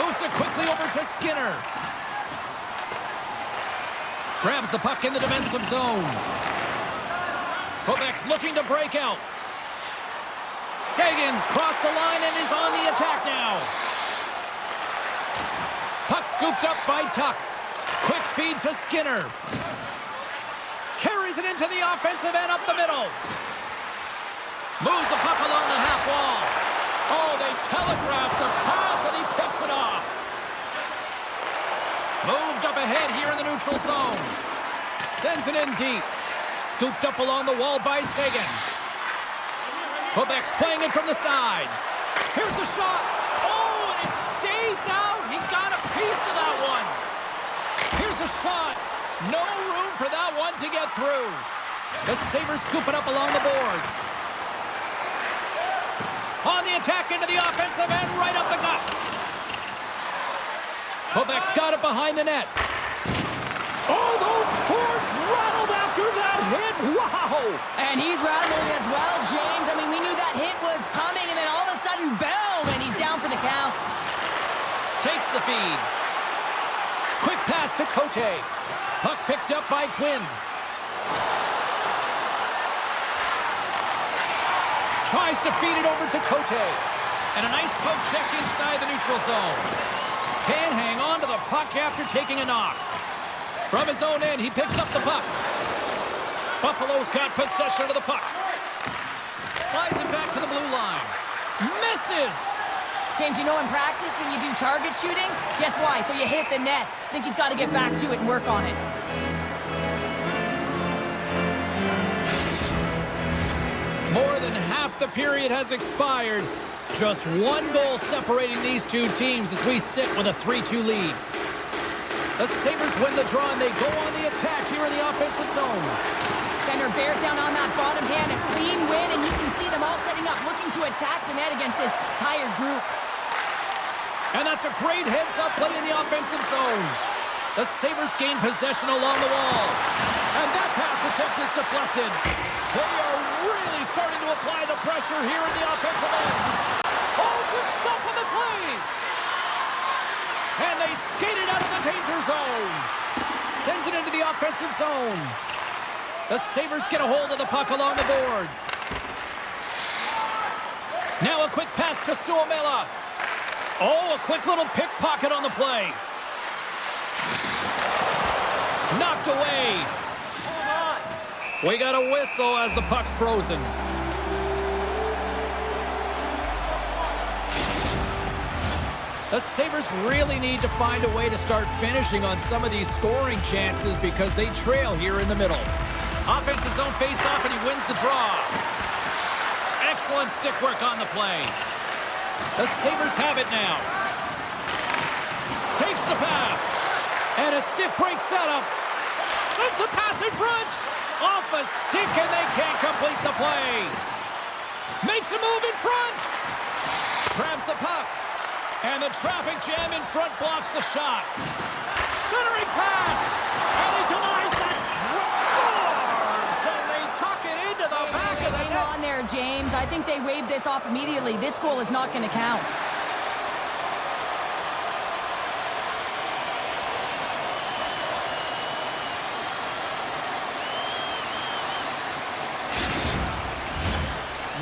Moves it quickly over to Skinner. Grabs the puck in the defensive zone. Quebec's looking to break out. Sagan's crossed the line and is on the attack now. Puck scooped up by Tuck. Quick feed to Skinner. Carries it into the offensive end up the middle. Moves the puck along the half wall. Oh, they telegraph the pass and he picks it off. Moved up ahead here in the neutral zone. Sends it in deep. Scooped up along the wall by Sagan. Quebec's playing it from the side. Here's a shot. Oh, and it stays out. He got a piece of that one. Here's a shot. No room for that one to get through. The Sabres scoop it up along the boards. On the attack into the offensive end, right up the gut. Quebec's got it behind the net. Oh, those boards rattled after that hit. Wow. And he's rattling as well, James. I mean, we knew that hit was coming, and then all of a sudden, boom, and he's down for the count. Takes the feed. Quick pass to Cote. Puck picked up by Quinn. Tries to feed it over to Cote. And a nice poke check inside the neutral zone. Can't hang on to the puck after taking a knock. From his own end, he picks up the puck. Buffalo's got possession of the puck. Slides it back to the blue line. Misses! James, you know in practice when you do target shooting, guess why? So you hit the net. I think he's got to get back to it and work on it. More than half the period has expired. Just one goal separating these two teams as we sit with a 3-2 lead. The Sabres win the draw and they go on the attack here in the offensive zone. Center bears down on that bottom hand, a clean win, and you can see them all setting up, looking to attack the net against this tired group. And that's a great heads-up play in the offensive zone. The Sabres gain possession along the wall. And that pass attempt is deflected. They are really starting to apply the pressure here in the offensive end. Oh, good stop on the play. And they skate it out of the danger zone. Sends it into the offensive zone. The Sabres get a hold of the puck along the boards. Now a quick pass to Suomela. Oh, a quick little pickpocket on the play. Knocked away. We got a whistle as the puck's frozen. The Sabres really need to find a way to start finishing on some of these scoring chances because they trail here in the middle. Offensive zone face-off, and he wins the draw. Excellent stick work on the play. The Sabres have it now. Takes the pass. And a stick breaks that up. Sends the pass in front. Off a stick, and they can't complete the play. Makes a move in front. Grabs the puck. And the traffic jam in front blocks the shot. Centering pass. And he denies that. Scores! And they tuck it into the back of the net. Hang on there, James. I think they waved this off immediately. This goal is not going to count.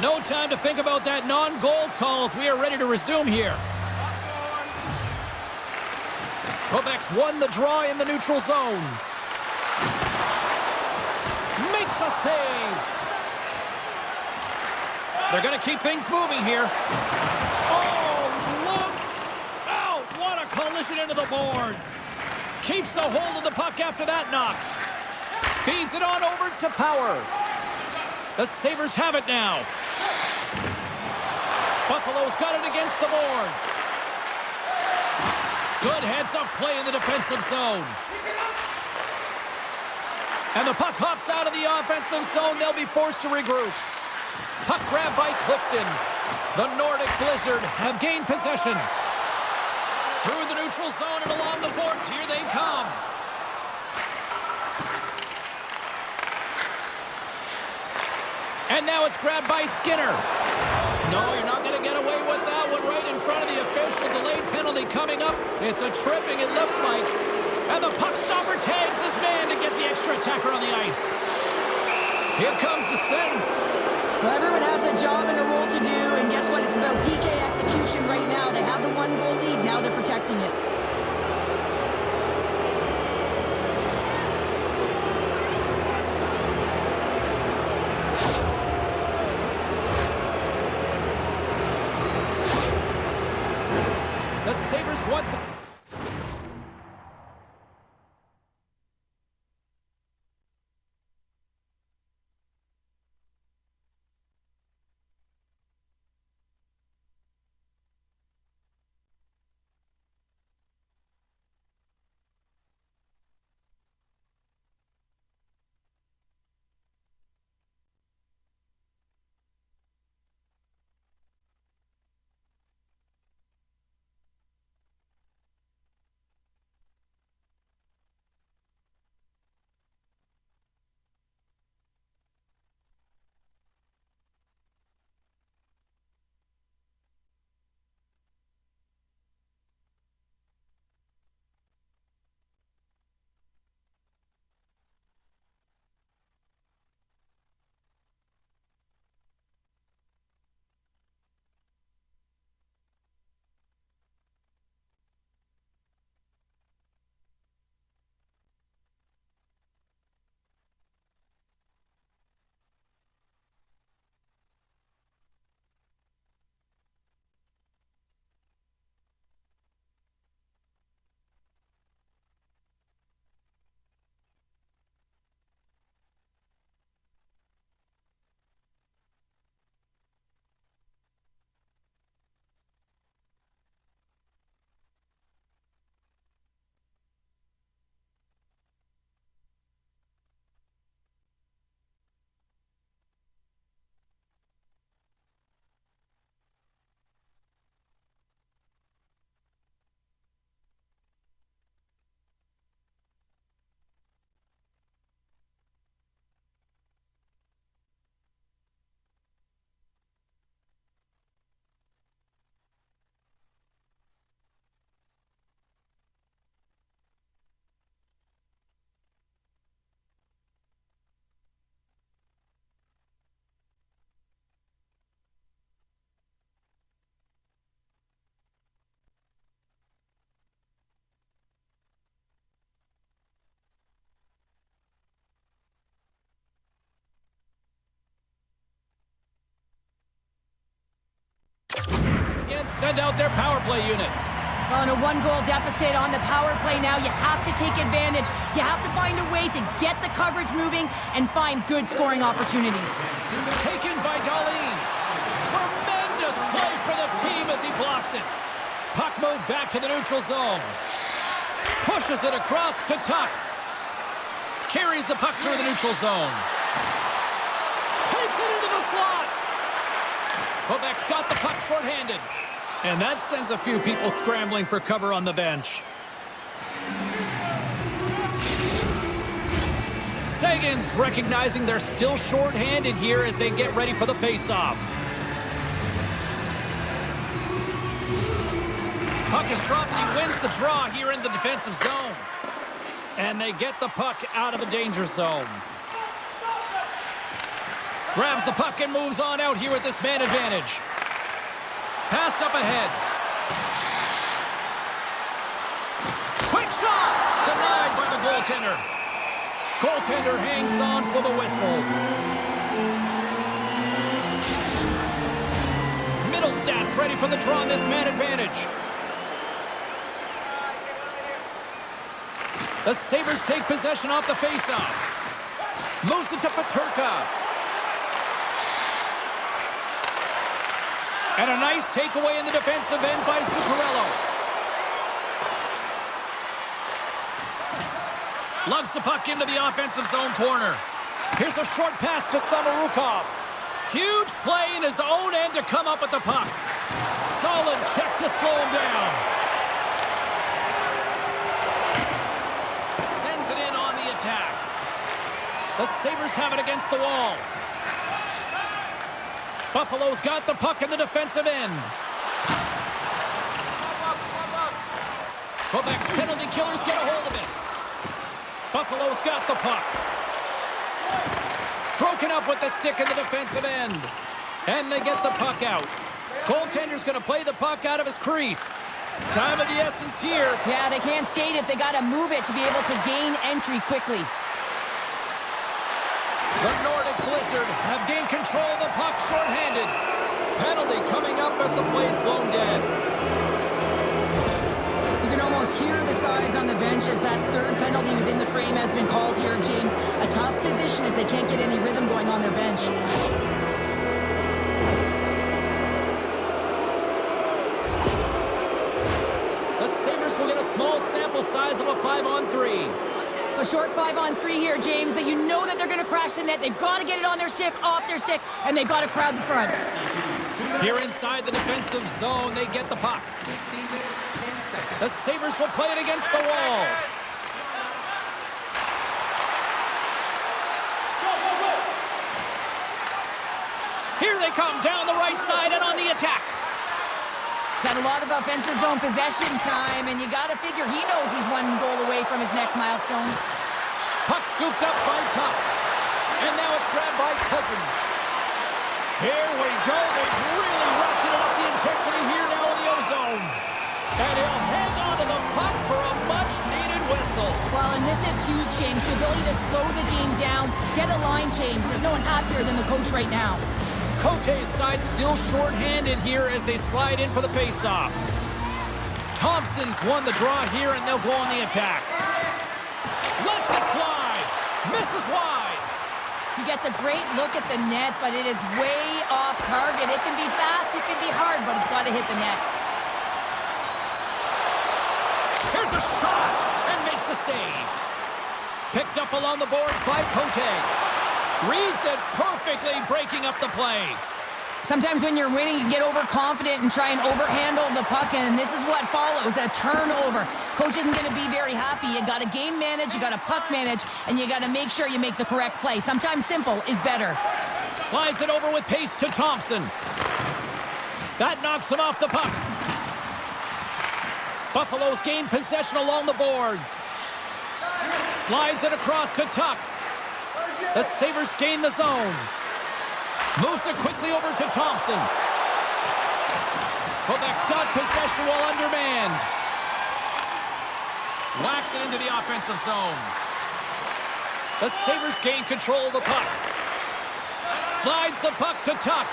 No time to think about that non-goal calls. We are ready to resume here. Quebec's won the draw in the neutral zone. Makes a save. They're going to keep things moving here. Oh, look out. What a collision into the boards. Keeps a hold of the puck after that knock. Feeds it on over to Power. The Sabres have it now. Buffalo's got it against the boards. Good heads-up play in the defensive zone. And the puck hops out of the offensive zone. They'll be forced to regroup. Puck grab by Clifton. The Nordic Blizzard have gained possession. Through the neutral zone and along the boards. Here they come. And now it's grabbed by Skinner. No, you're not going to get away with that one right in front of the official. Delayed penalty coming up. It's a tripping, it looks like. And the puck stopper tags his man to get the extra attacker on the ice. Here comes the sentence. Well, everyone has a job and a role to do, and guess what? It's about PK execution right now. They have the 1-goal lead. Now they're protecting it. The Sabres once... Send out their power play unit. On a 1-goal deficit on the power play now, you have to take advantage. You have to find a way to get the coverage moving and find good scoring opportunities. Taken by Darlene. Tremendous play for the team as he blocks it. Puck moved back to the neutral zone. Pushes it across to Tuck. Carries the puck through the neutral zone. Takes it into the slot. Quebec's got the puck shorthanded. And that sends a few people scrambling for cover on the bench. Sagan's recognizing they're still shorthanded here as they get ready for the face-off. Puck is dropped and he wins the draw here in the defensive zone. And they get the puck out of the danger zone. Grabs the puck and moves on out here with this man advantage. Passed up ahead. Quick shot! Denied by the goaltender. Goaltender hangs on for the whistle. Middle stats ready for the draw on this man advantage. The Sabres take possession off the faceoff. Moves it to Peterka. And a nice takeaway in the defensive end by Zuccarello. Lugs the puck into the offensive zone corner. Here's a short pass to Samorukov. Huge play in his own end to come up with the puck. Solid check to slow him down. Sends it in on the attack. The Sabres have it against the wall. Buffalo's got the puck in the defensive end. Swap up. Quebec's penalty killers get a hold of it. Buffalo's got the puck. Broken up with the stick in the defensive end. And they get the puck out. Goaltender's going to play the puck out of his crease. Time of the essence here. Yeah, they can't skate it. They got to move it to be able to gain entry quickly. The Nordic Blizzard have gained control of the puck shorthanded. Penalty coming up as the play's blown dead. You can almost hear the sighs on the bench as that third penalty within the frame has been called here, James. A tough position as they can't get any rhythm going on their bench. The Sabres will get a small sample size of a 5-on-3. A short 5-on-3 here, James, that you know that they're going to crash the net. They've got to get it on their stick, off their stick, and they've got to crowd the front. Here inside the defensive zone, they get the puck. The Sabres will play it against the wall. Here they come down the right side and on the attack. He's had a lot of offensive zone possession time, and you got to figure he knows he's one goal away from his next milestone. Puck scooped up by Tuck. And now it's grabbed by Cousins. Here we go. They've really ratcheted up the intensity here now in the O-zone. And he'll hang on to the puck for a much-needed whistle. Well, and this is huge, James. The ability to slow the game down, get a line change. There's no one happier than the coach right now. Cote's side still short-handed here as they slide in for the face-off. Thompson's won the draw here, and they'll go on the attack. Lets it fly. Misses wide. He gets a great look at the net, but it is way off target. It can be fast, it can be hard, but it's got to hit the net. Here's a shot, and makes the save. Picked up along the boards by Cote. Reads it perfectly, breaking up the play. Sometimes when you're winning, you can get overconfident and try and overhandle the puck, and this is what follows, a turnover. Coach isn't going to be very happy. You got to game manage, you got to puck manage, and you got to make sure you make the correct play. Sometimes simple is better. Slides it over with pace to Thompson. That knocks him off the puck. Buffalo's gained possession along the boards. Slides it across to Tuck. The Sabres gain the zone. Moves it quickly over to Thompson. Quebec's got possession while undermanned. Whacks it into the offensive zone. The Sabres gain control of the puck. Slides the puck to Tuck.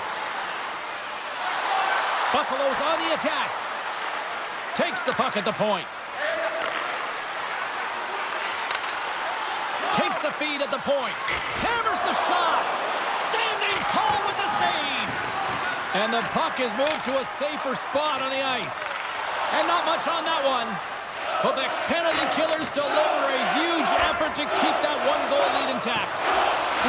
Buffalo's on the attack. Takes the puck at the point. Takes the feed at the point. Hammers the shot. Standing tall with the save. And the puck is moved to a safer spot on the ice. And not much on that one. Quebec's penalty killers deliver a huge effort to keep that one-goal lead intact.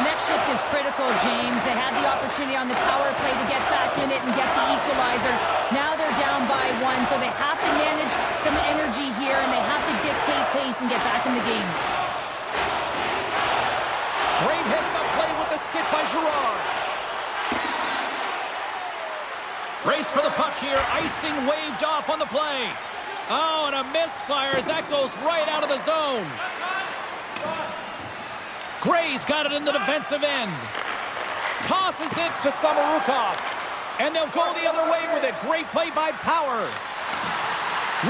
The next shift is critical, James. They had the opportunity on the power play to get back in it and get the equalizer. Now they're down by one, so they have to manage some energy here, and they have to dictate pace and get back in the game. Great heads up play with the stick by Girard. Race for the puck here. Icing waved off on the play. Oh, and a misfire as that goes right out of the zone. Gray's got it in the defensive end. Tosses it to Samorukov. And they'll go the other way with it. Great play by Power.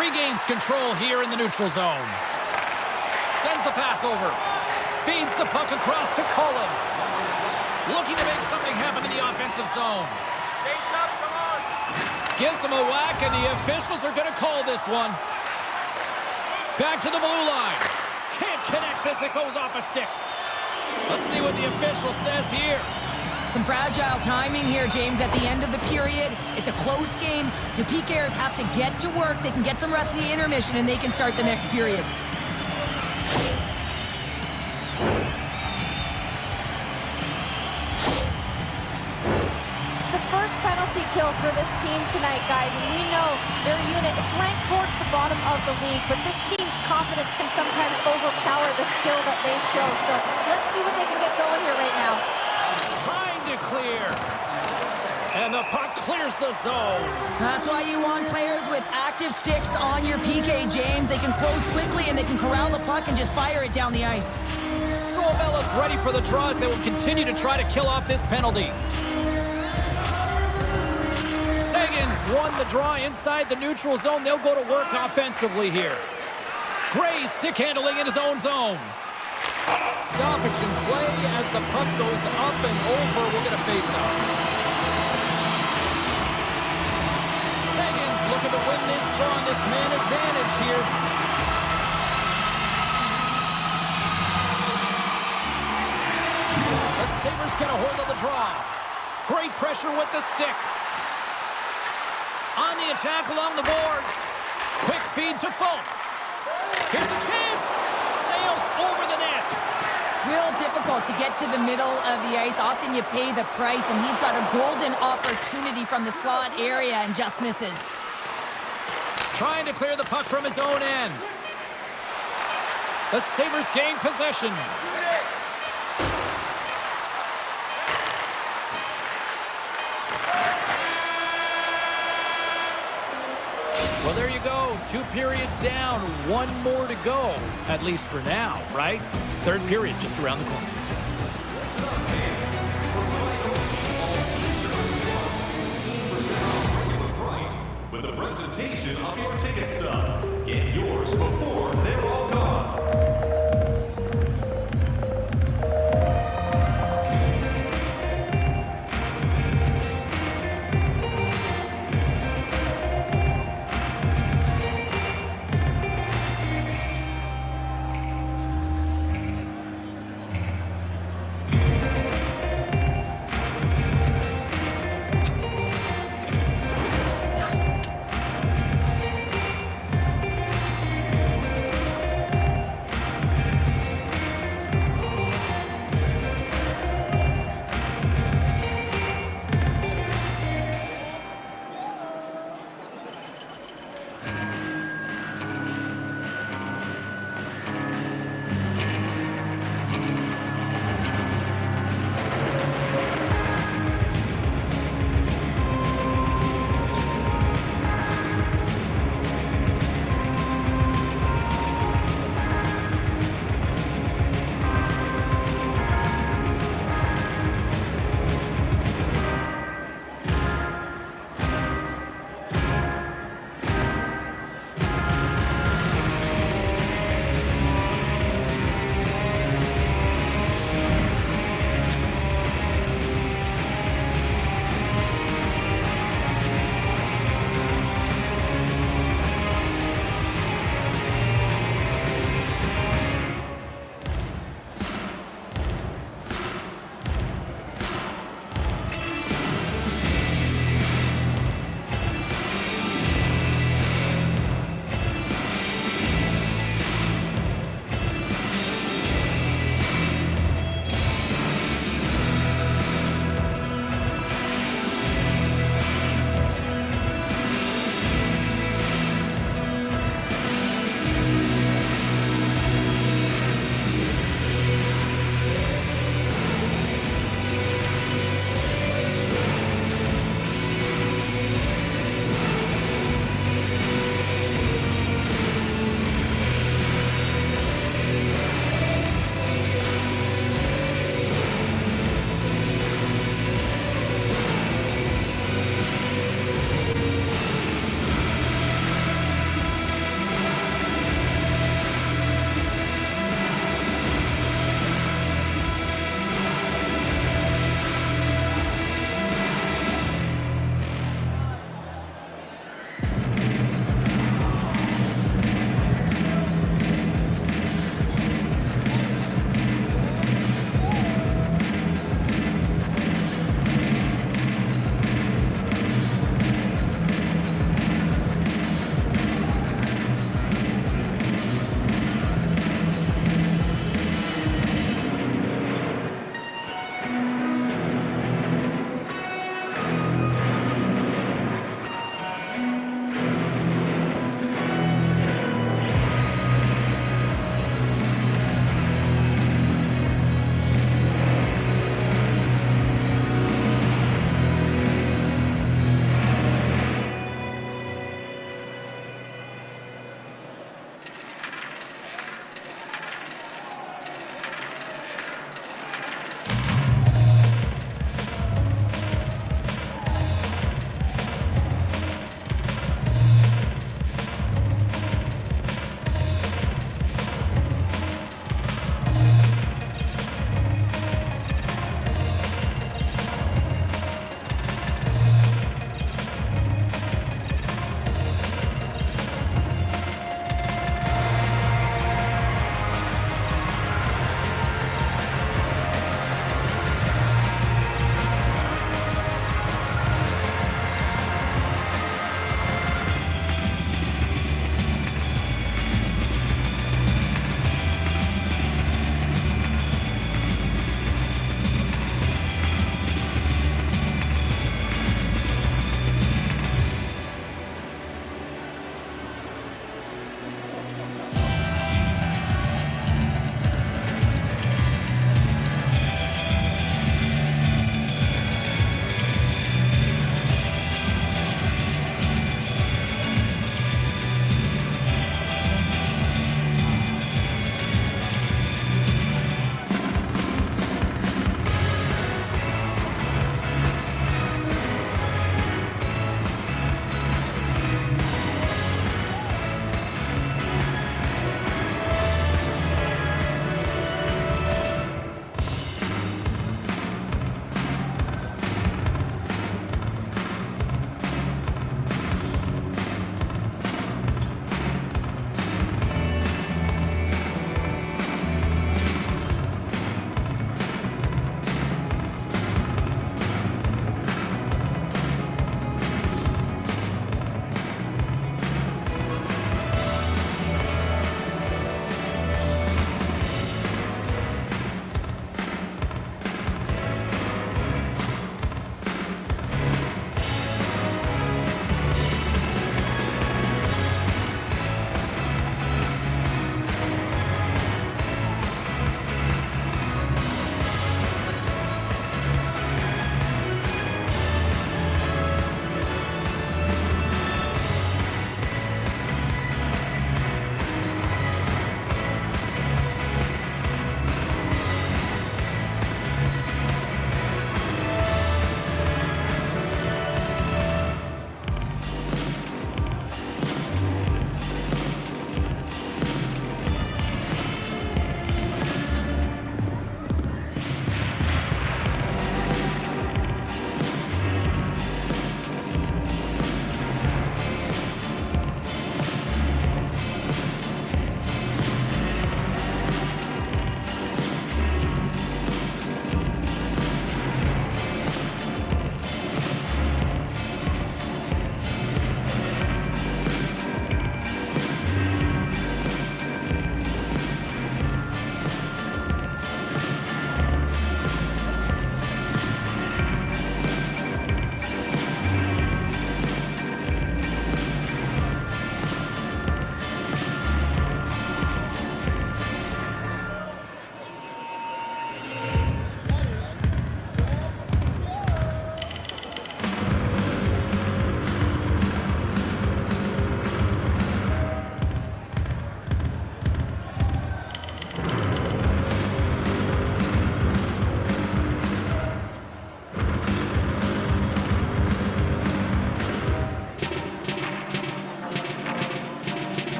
Regains control here in the neutral zone. Sends the pass over. Feeds the puck across to Cullen. Looking to make something happen in the offensive zone. Change up, come on. Gives him a whack, and the officials are going to call this one. Back to the blue line. Can't connect as it goes off a stick. Let's see what the official says here. Some fragile timing here, James, at the end of the period. It's a close game. The PKers have to get to work. They can get some rest in the intermission, and they can start the next period. It's the first penalty kill for this team tonight, guys, and we know their unit is ranked towards the bottom of the league, but this team's confidence can sometimes overpower the skill that they show. So let's see what they can get going here right now. Trying to clear. And the puck clears the zone. That's why you want players with active sticks on your PK, James. They can close quickly and they can corral the puck and just fire it down the ice. Sobella's ready for the draw as they will continue to try to kill off this penalty. Sagan's won the draw inside the neutral zone. They'll go to work offensively here. Gray stick handling in his own zone. Stoppage in play as the puck goes up and over. We'll get a face-off. Sagan's looking to win this draw on this man advantage here. The Sabres get a hold of the draw. Great pressure with the stick. On the attack along the boards. Quick feed to Folk. Here's a chance. Sails over the net. Real difficult to get to the middle of the ice. Often you pay the price, and he's got a golden opportunity from the slot area and just misses. Trying to clear the puck from his own end. The Sabres gain possession. Well, there you go. 2 periods down, 1 more to go, at least for now, right? Third period just around the corner. With the presentation of your ticket stub. Get yours before they're all gone.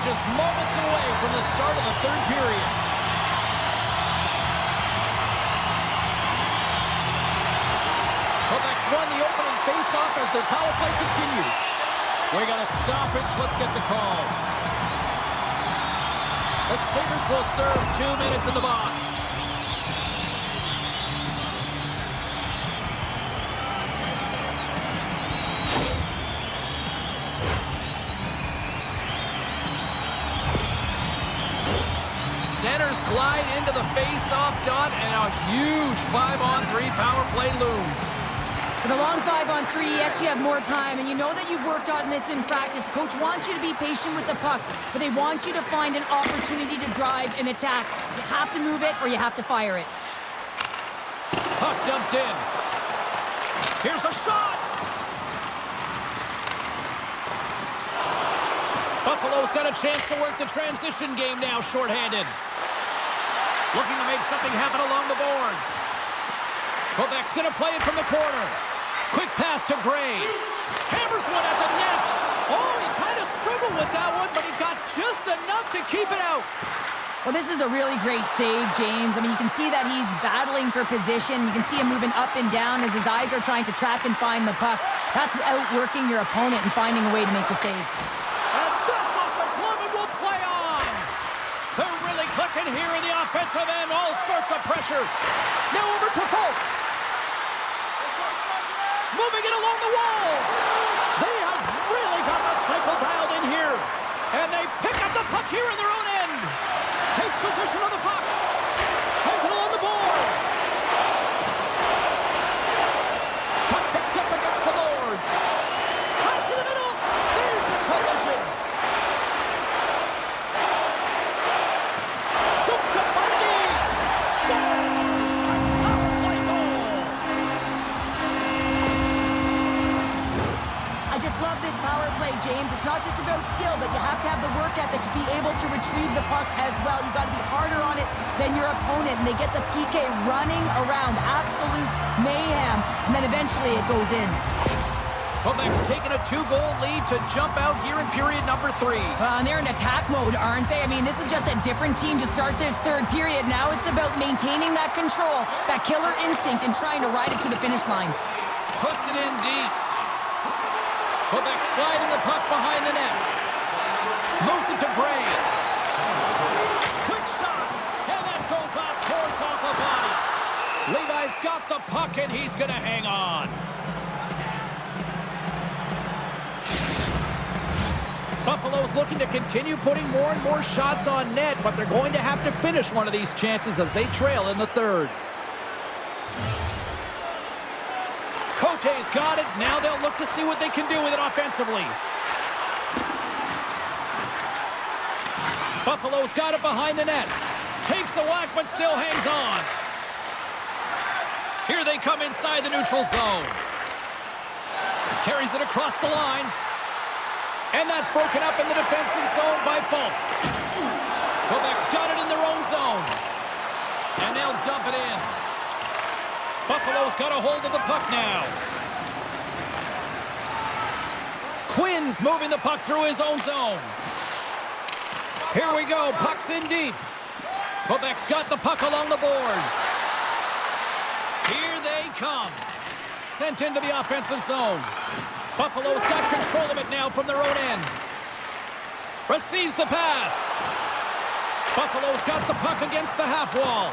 We're just moments away from the start of the third period. Quebec's won the opening face-off as their power play continues. We got a stoppage. Let's get the call. The Sabres will serve 2 minutes in the box. Centers glide into the face-off dot, and a huge 5-on-3 power play looms. For the long 5-on-3, yes, you have more time, and you know that you've worked on this in practice. The coach wants you to be patient with the puck, but they want you to find an opportunity to drive and attack. You have to move it, or you have to fire it. Puck dumped in. Here's a shot! Buffalo's got a chance to work the transition game now, shorthanded. Looking to make something happen along the boards. Quebec's going to play it from the corner. Quick pass to Gray. Hammers one at the net. Oh, he kind of struggled with that one, but he got just enough to keep it out. Well, this is a really great save, James. I mean, you can see that he's battling for position. You can see him moving up and down as his eyes are trying to track and find the puck. That's outworking your opponent and finding a way to make the save. And that's off the glove and will play on. They're really clicking here in the offensive end. All sorts of pressure. Now over to Folk. Moving it along the wall. They have really got the cycle dialed in here. And they pick up the puck here in their own end. Takes possession of the puck. Sends it along the boards. Puck picked up against the boards. Pass to the middle. There's a collision. Scooped up by the knee. Scores. A power play goal. I just love this power play, James. It's not just about skill, but you have to have the work ethic to be able to retrieve the puck as well. You got to be harder on it than your opponent, and they get the PK running around. Absolute mayhem, and then eventually it goes in. Quebec's taking a 2-goal lead to jump out here in period number 3. And they're in attack mode, aren't they? I mean, this is just a different team to start this third period. Now it's about maintaining that control, that killer instinct, and trying to ride it to the finish line. Puts it in deep. Quebec sliding the puck behind the net. Moves it to Gray. Quick shot. And that goes off course off a body. Levi's got the puck and he's going to hang on. Buffalo's looking to continue putting more and more shots on net, but they're going to have to finish one of these chances as they trail in the third. Cote's got it. Now they'll look to see what they can do with it offensively. Buffalo's got it behind the net. Takes a whack, but still hangs on. Here they come inside the neutral zone. Carries it across the line. And that's broken up in the defensive zone by Folk. Quebec's got it in their own zone. And they'll dump it in. Buffalo's got a hold of the puck now. Quinn's moving the puck through his own zone. Here we go. Puck's in deep. Quebec's got the puck along the boards. Here they come. Sent into the offensive zone. Buffalo's got control of it now from their own end. Receives the pass. Buffalo's got the puck against the half wall.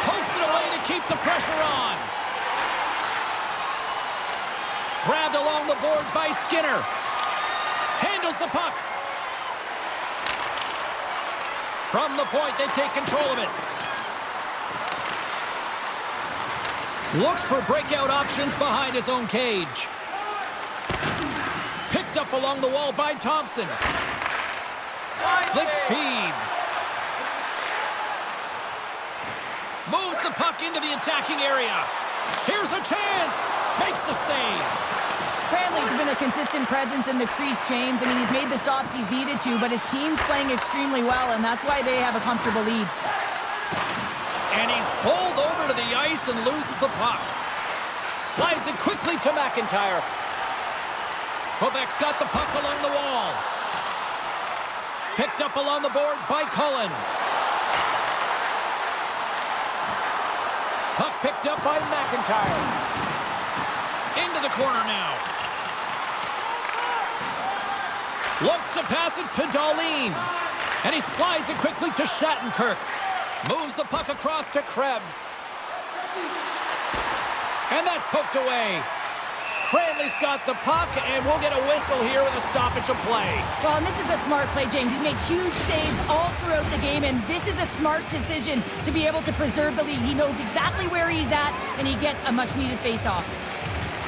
Pokes it away to keep the pressure on. Grabbed along the boards by Skinner. Handles the puck. From the point, they take control of it. Looks for breakout options behind his own cage. Picked up along the wall by Thompson. Slick feed. Moves the puck into the attacking area. Here's a chance. Makes the save. Cranley's been a consistent presence in the crease, James. I mean, he's made the stops he's needed to, but his team's playing extremely well, and that's why they have a comfortable lead. And he's pulled over to the ice and loses the puck. Slides it quickly to McIntyre. Quebec's got the puck along the wall. Picked up along the boards by Cullen. Puck picked up by McIntyre. Into the corner now. Looks to pass it to Darlene. And he slides it quickly to Shattenkirk. Moves the puck across to Krebs. And that's poked away. Cranley's got the puck, and we'll get a whistle here with a stoppage of play. Well, and this is a smart play, James. He's made huge saves all throughout the game, and this is a smart decision to be able to preserve the lead. He knows exactly where he's at, and he gets a much-needed face-off.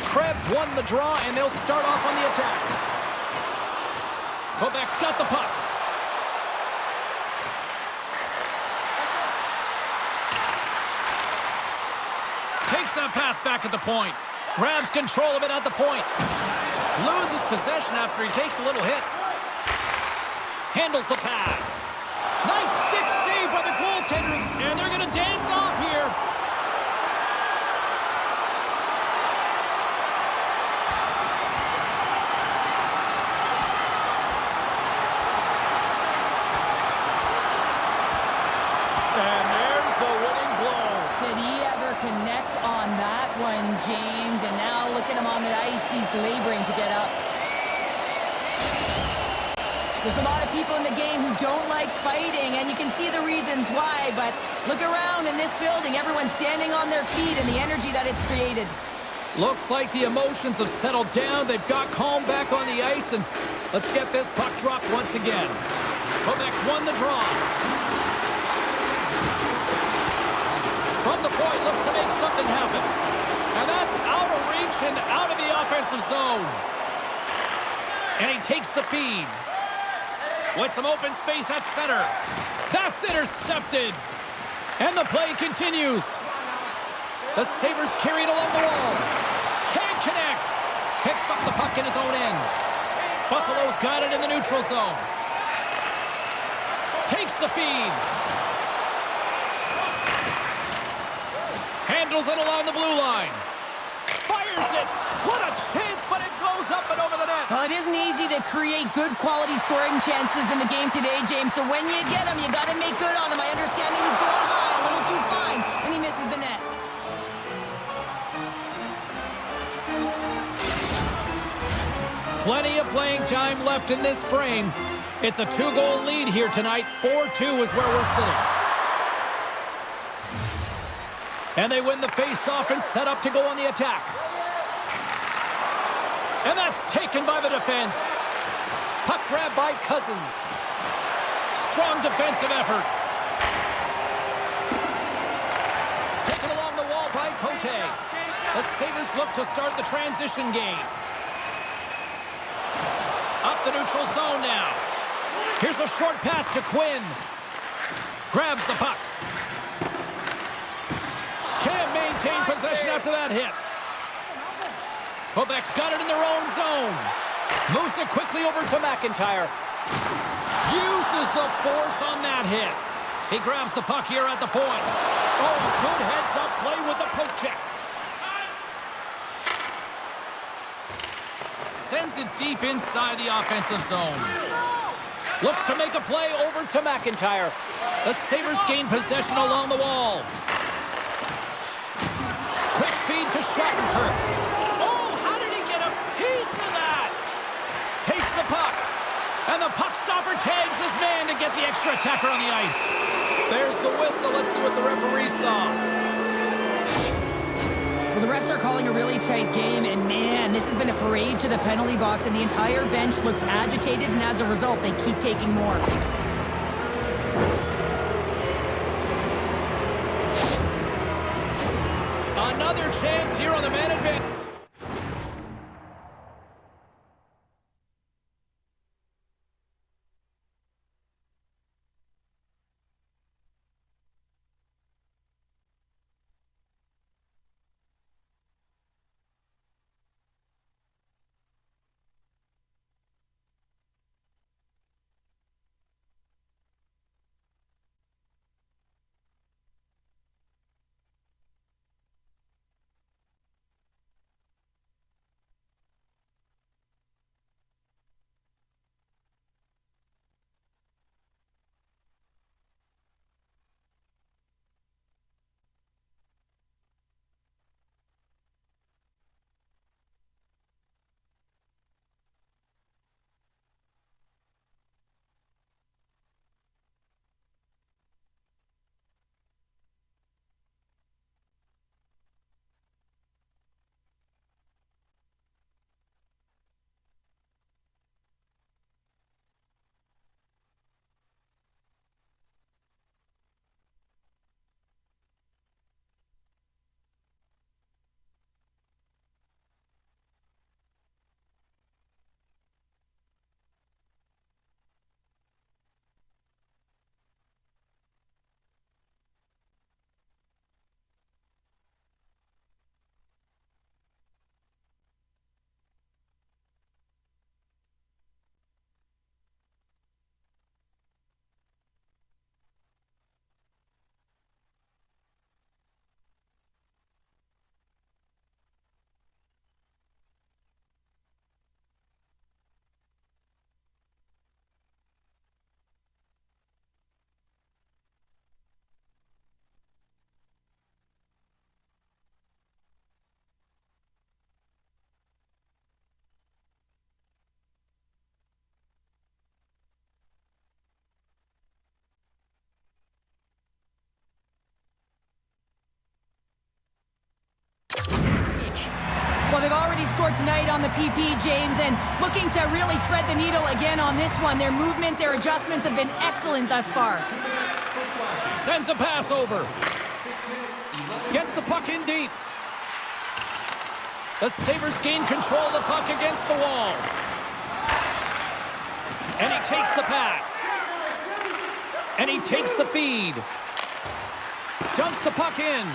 Krebs won the draw, and they'll start off on the attack. Quebec's got the puck. Takes that pass back at the point. Grabs control of it at the point. Loses possession after he takes a little hit. Handles the pass. Nice stick save by the goaltender, and they're going to dance off here. And there's the winning blow. Did he ever connect on that one, James? And now look at him on the ice. He's laboring to get up. There's a lot of people in the game who don't like fighting, and you can see the reasons why, but look around in this building. Everyone's standing on their feet and the energy that it's created. Looks like the emotions have settled down. They've got calm back on the ice, and let's get this puck dropped once again. Quebec's won the draw. From the point, looks to make something happen. And that's out of reach and out of the offensive zone. And he takes the feed. With some open space at center. That's intercepted. And the play continues. The Sabres carry it along the wall. Can't connect. Picks up the puck in his own end. Buffalo's got it in the neutral zone. Takes the feed. Handles it along the blue line. Fires it. What a chance, but it goes up and over the net. Well, it isn't easy to create good quality scoring chances in the game today, James. So when you get them, you got to make good on them. I understand he was going high, a little too fine, and he misses the net. Plenty of playing time left in this frame. It's a 2-goal lead here tonight. 4-2 is where we're sitting. And they win the face-off and set up to go on the attack. And that's taken by the defense. Puck grab by Cousins. Strong defensive effort. Taken along the wall by Cote. The Sabres look to start the transition game. Up the neutral zone now. Here's a short pass to Quinn. Grabs the puck. Can't maintain possession after that hit. Quebec's got it in their own zone. Moves it quickly over to McIntyre. Uses the force on that hit. He grabs the puck here at the point. Oh, a good heads-up play with the poke check. Sends it deep inside the offensive zone. Looks to make a play over to McIntyre. The Sabres gain possession along the wall. Quick feed to Shattenkirk. Takes the puck, and the puck stopper tags his man to get the extra attacker on the ice. There's the whistle. Let's see what the referee saw. Well, the refs are calling a really tight game, and man, this has been a parade to the penalty box, and the entire bench looks agitated, and as a result, they keep taking more. Another chance here on the man advantage. score tonight on the PP, James, and looking to really thread the needle again on this one. Their movement, their adjustments have been excellent thus far. Sends a pass over. Gets the puck in deep. The Sabres gain control of the puck against the wall. And he takes the pass. And he takes the feed. Dumps the puck in.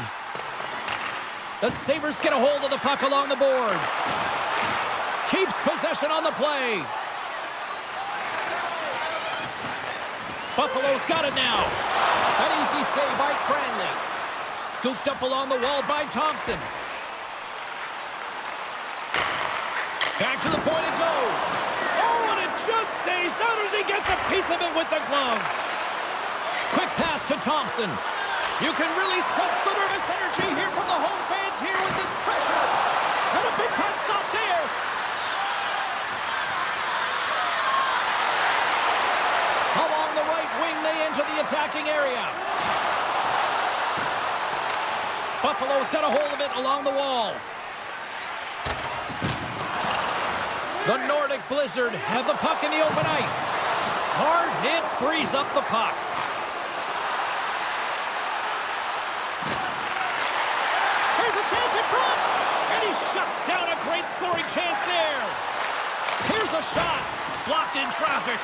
The Sabres get a hold of the puck along the boards. Keeps possession on the play. Buffalo's got it now. An easy save by Cranley. Scooped up along the wall by Thompson. Back to the point it goes. Oh, and it just stays out as he gets a piece of it with the glove. Quick pass to Thompson. You can really sense the nervous energy here from the home fans here with this pressure. And a big-time stop there. Along the right wing, they enter the attacking area. Buffalo's got a hold of it along the wall. The Nordic Blizzard have the puck in the open ice. Hard hit frees up the puck. Here's a chance in front. And he shuts down a great scoring chance there. Here's a shot. Blocked in traffic.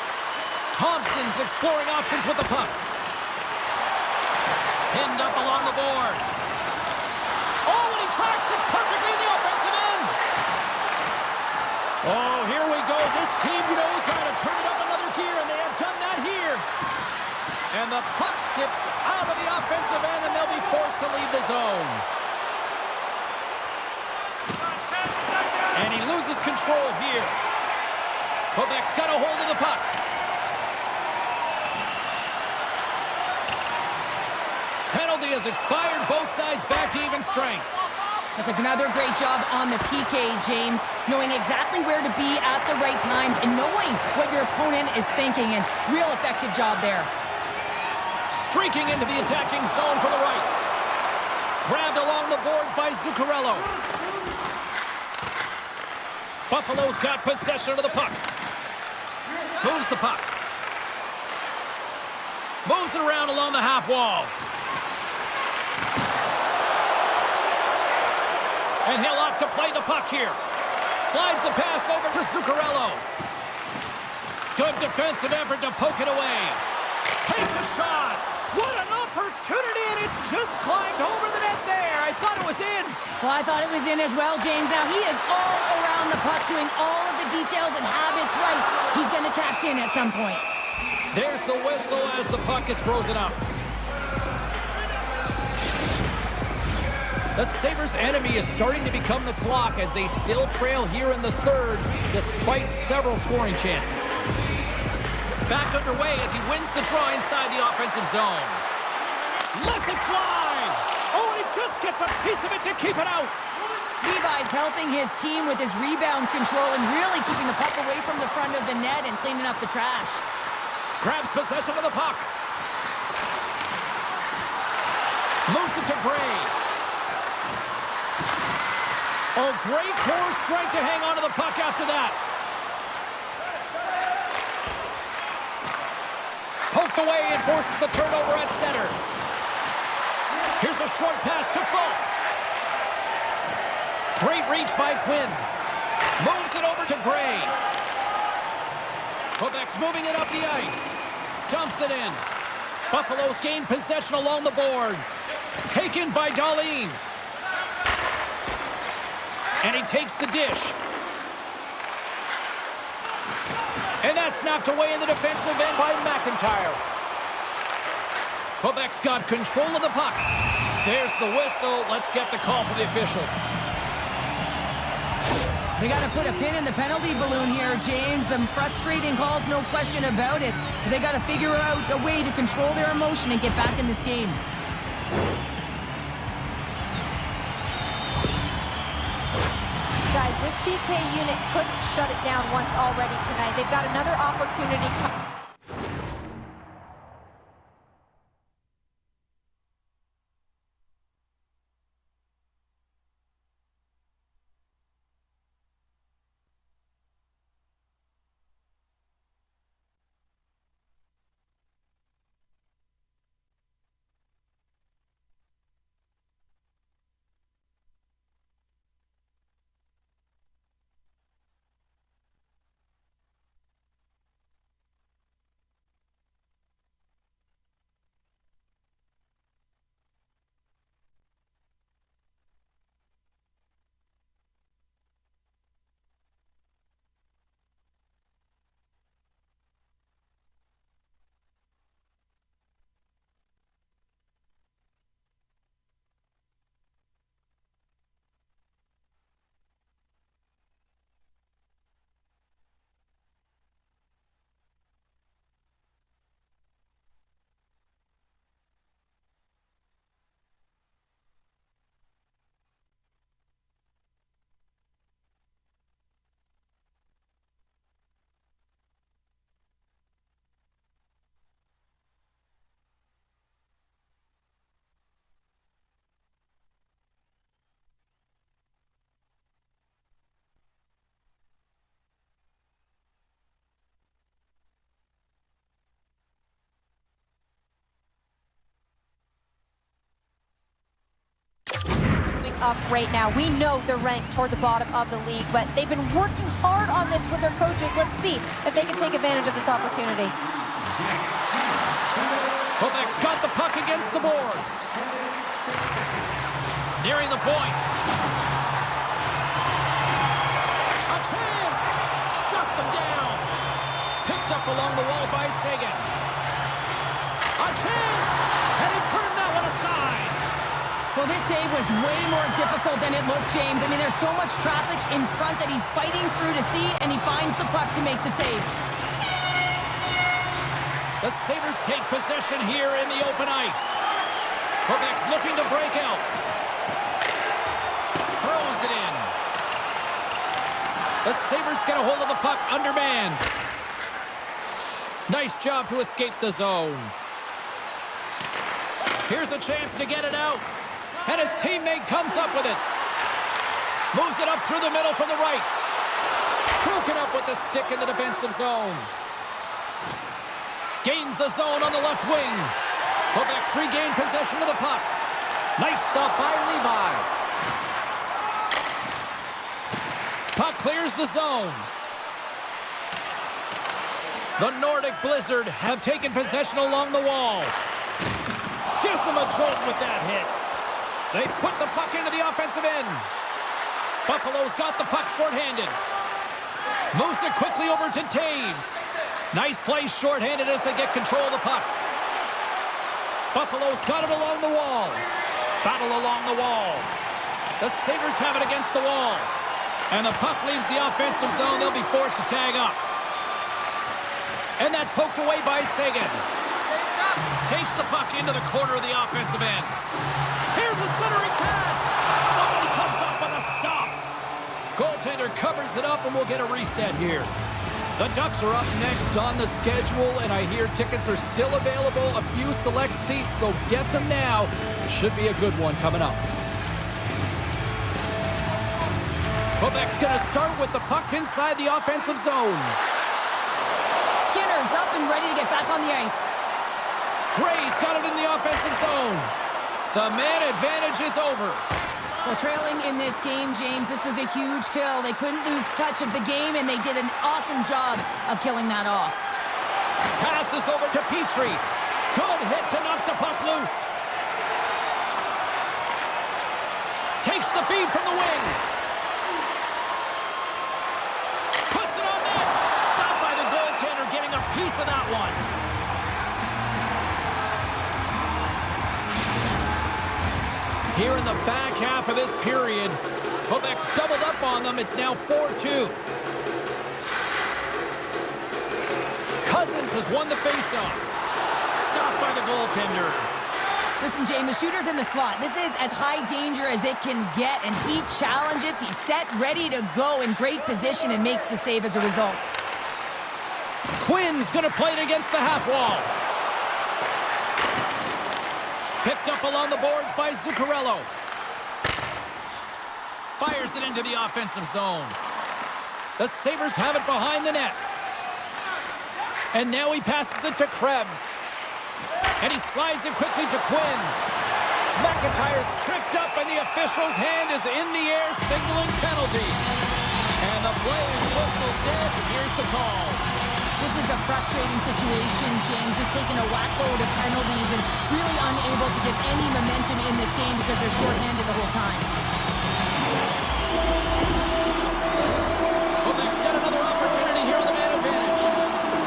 Thompson's exploring options with the puck. Pinned up along the boards. Oh, and he tracks it perfectly in the offensive end. Oh, here we go. This team knows how to turn it up another gear, and they have done that here. And the puck skips out of the offensive end, and they'll be forced to leave the zone. And he loses control here. Quebec's got a hold of the puck. Penalty has expired. Both sides back to even strength. That's another great job on the PK, James. Knowing exactly where to be at the right times and knowing what your opponent is thinking. And real effective job there. Streaking into the attacking zone from the right. Grabbed along the boards by Zuccarello. Buffalo's got possession of the puck. Moves the puck. Moves it around along the half wall. And he'll opt to play the puck here. Slides the pass over to Zuccarello. Good defensive effort to poke it away. Takes a shot. What an opportunity, and it just climbed over the net there. I thought it was in. Well, I thought it was in as well, James. Now, he is all around the puck, doing all of the details and habits right. He's going to cash in at some point. There's the whistle as the puck is frozen up. The Sabres' enemy is starting to become the clock as they still trail here in the third, despite several scoring chances. Back underway as he wins the draw inside the offensive zone. Lets it fly! Oh, and he just gets a piece of it to keep it out. Levi's helping his team with his rebound control and really keeping the puck away from the front of the net and cleaning up the trash. Grabs possession of the puck. Moves it to Bray. Oh, great core strength to hang on to the puck after that. Poked away and forces the turnover at center. Here's a short pass to Folk. Great reach by Quinn. Moves it over to Bray. Quebec's moving it up the ice. Dumps it in. Buffalo's gained possession along the boards. Taken by Dahlin. And he takes the dish. And that's knocked away in the defensive end by McIntyre. Quebec's got control of the puck. There's the whistle. Let's get the call from the officials. They got to put a pin in the penalty balloon here, James. The frustrating calls, no question about it. But they got to figure out a way to control their emotion and get back in this game. Guys, this PK unit couldn't shut it down once already tonight. They've got another opportunity. up right now. We know they're ranked toward the bottom of the league, but they've been working hard on this with their coaches. Let's see if they can take advantage of this opportunity. Quebec's got the puck against the boards. Nearing the point. A chance! Shuts him down. Picked up along the wall by Sagan. A chance! And he turned that one aside. Well, this save was way more difficult than it looked, James. I mean, there's so much traffic in front that he's fighting through to see, and he finds the puck to make the save. The Sabres take possession here in the open ice. Quebec's looking to break out. Throws it in. The Sabres get a hold of the puck undermanned. Nice job to escape the zone. Here's a chance to get it out. And his teammate comes up with it. Moves it up through the middle from the right. Broken up with the stick in the defensive zone. Gains the zone on the left wing. Quebec's regained possession of the puck. Nice stop by Levi. Puck clears the zone. The Nordic Blizzard have taken possession along the wall. Gives them a jolt with that hit. They put the puck into the offensive end. Buffalo's got the puck shorthanded. Moves it quickly over to Taves. Nice play shorthanded as they get control of the puck. Buffalo's got it along the wall. Battle along the wall. The Sabres have it against the wall. And the puck leaves the offensive zone. They'll be forced to tag up. And that's poked away by Sagan. Takes the puck into the corner of the offensive end. Here's a centering pass. Oh, he comes up with a stop. Goaltender covers it up, and we'll get a reset here. The Ducks are up next on the schedule, and I hear tickets are still available. A few select seats, so get them now. Should be a good one coming up. Quebec's going to start with the puck inside the offensive zone. Skinner's up and ready to get back on the ice. Gray's got it in the offensive zone. The man advantage is over. Well, trailing in this game, James, this was a huge kill. They couldn't lose touch of the game, and they did an awesome job of killing that off. Passes over to Petrie. Good hit to knock the puck loose. Takes the feed from the wing. Puts it on net. Stopped by the goaltender, getting a piece of that one. Here in the back half of this period, Quebec's doubled up on them. It's now 4-2. Cousins has won the faceoff. Stopped by the goaltender. Listen, James, the shooter's in the slot. This is as high danger as it can get, and he challenges. He's set, ready to go in great position, and makes the save as a result. Quinn's going to play it against the half wall. Picked up along the boards by Zuccarello. Fires it into the offensive zone. The Sabres have it behind the net. And now he passes it to Krebs. And he slides it quickly to Quinn. McIntyre's tripped up and the official's hand is in the air signaling penalty. And the play is whistled dead. Here's the call. This is a frustrating situation, James, just taking a whack-load of penalties and really unable to get any momentum in this game because they're shorthanded the whole time. Quebec's got another opportunity here on the man advantage.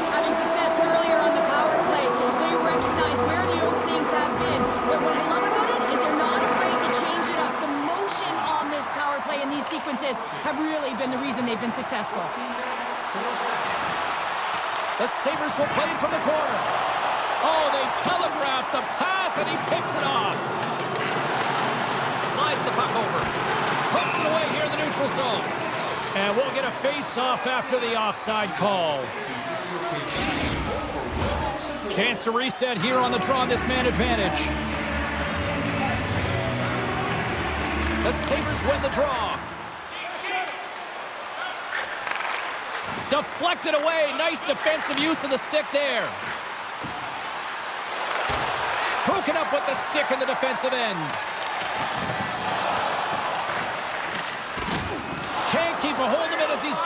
Having success earlier on the power play, they recognize where the openings have been. But what I love about it is they're not afraid to change it up. The motion on this power play and these sequences have really been the reason they've been successful. The Sabres will play it from the corner. Oh, they telegraphed the pass, and he picks it off. Slides the puck over. Hooks it away here in the neutral zone. And we'll get a face-off after the offside call. Chance to reset here on the draw on this man advantage. The Sabres win the draw. Deflected away. Nice defensive use of the stick there. Broken up with the stick in the defensive end.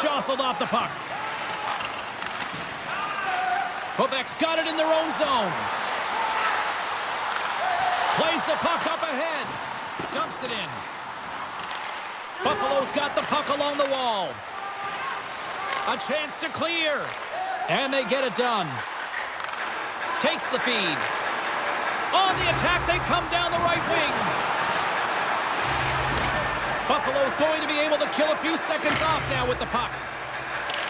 jostled off the puck. Quebec's got it in their own zone. Plays the puck up ahead. Dumps it in. Buffalo's got the puck along the wall. A chance to clear. And they get it done. Takes the feed. On the attack, they come down the right wing. Buffalo's going to be able to kill a few seconds off now with the puck.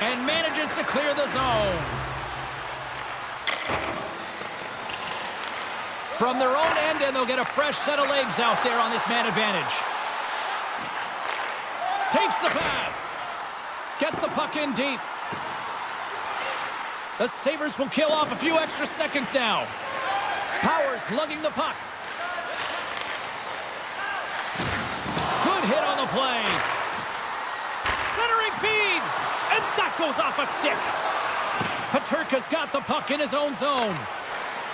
And manages to clear the zone. From their own end, and they'll get a fresh set of legs out there on this man advantage. Takes the pass. Gets the puck in deep. The Sabres will kill off a few extra seconds now. Powers lugging the puck. Good hit on the play. Centering feed. And that goes off a stick. Peterka's got the puck in his own zone.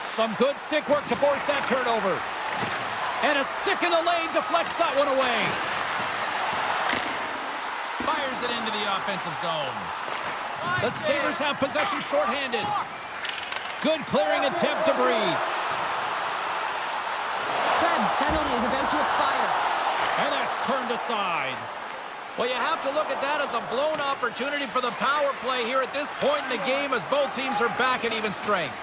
Some good stick work to force that turnover. And a stick in the lane deflects that one away. Fires it into the offensive zone. The Sabres have possession shorthanded. Good clearing attempt to breathe. Krebs' penalty is about to expire. And that's turned aside. Well, you have to look at that as a blown opportunity for the power play here at this point in the game as both teams are back at even strength.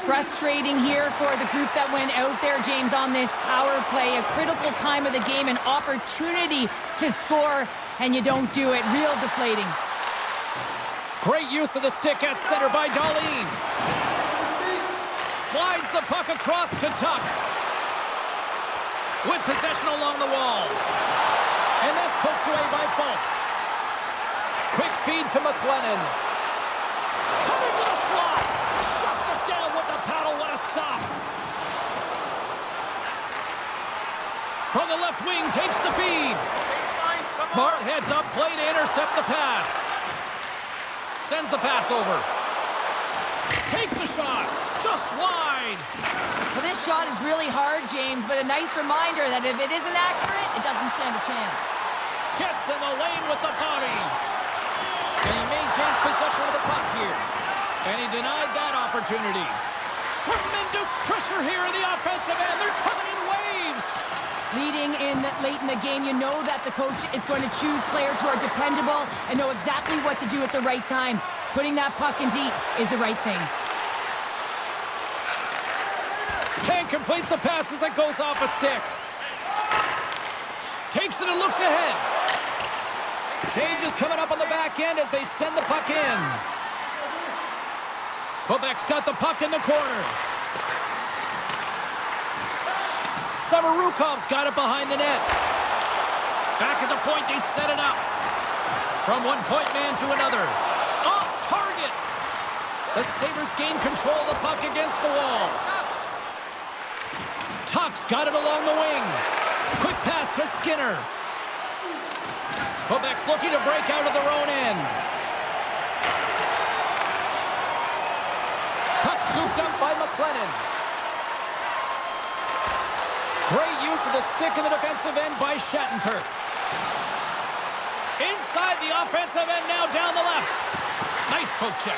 Frustrating here for the group that went out there, James, on this power play. A critical time of the game, an opportunity to score, and you don't do it. Real deflating. Great use of the stick at center by Darlene. Slides the puck across to Tuck. With possession along the wall. And that's poked away by Falk. Quick feed to McLennan. Coming to the slot. Shuts it down with the paddle. What a stop. From the left wing, takes the feed. Smart heads up play to intercept the pass. Sends the pass over. Takes the shot. Just wide. Well, this shot is really hard, James, but a nice reminder that if it isn't accurate, it doesn't stand a chance. Gets in the lane with the body. And he maintains possession of the puck here. And he denied that opportunity. Tremendous pressure here in the offensive end. They're coming in waves. Leading in late in the game, you know that the coach is going to choose players who are dependable and know exactly what to do at the right time. Putting that puck in deep is the right thing. Can't complete the pass as it goes off a stick. Takes it and looks ahead. Change is coming up on the back end as they send the puck in. Quebec's got the puck in the corner. Savarukov's got it behind the net. Back at the point, they set it up. From one point man to another. Off target. The Sabres gain control of the puck against the wall. Tuck's got it along the wing. Quick pass to Skinner. Quebec's looking to break out of their own end. Puck scooped up by McLennan. Great use of the stick in the defensive end by Shattenkirk. Inside the offensive end now down the left. Nice poke check.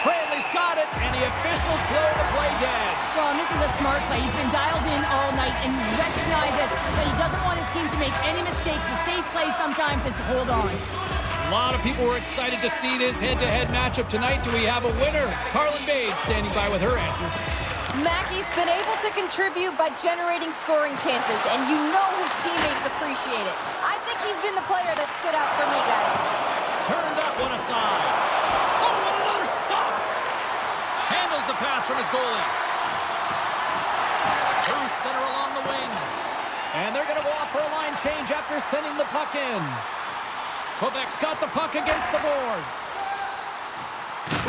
Cranley's got it, and the officials blow the play dead. Well, and this is a smart play. He's been dialed in all night and recognizes that he doesn't want his team to make any mistakes. The safe play sometimes is to hold on. A lot of people were excited to see this head-to-head matchup tonight. Do we have a winner? Carlin Bates standing by with her answer. Mackey's been able to contribute by generating scoring chances, and you know his teammates appreciate it. I think he's been the player that stood out for me, guys. Turn that one aside. Oh, and another stop. Handles the pass from his goalie. Through center along the wing. And they're going to go off for a line change after sending the puck in. Quebec's got the puck against the boards.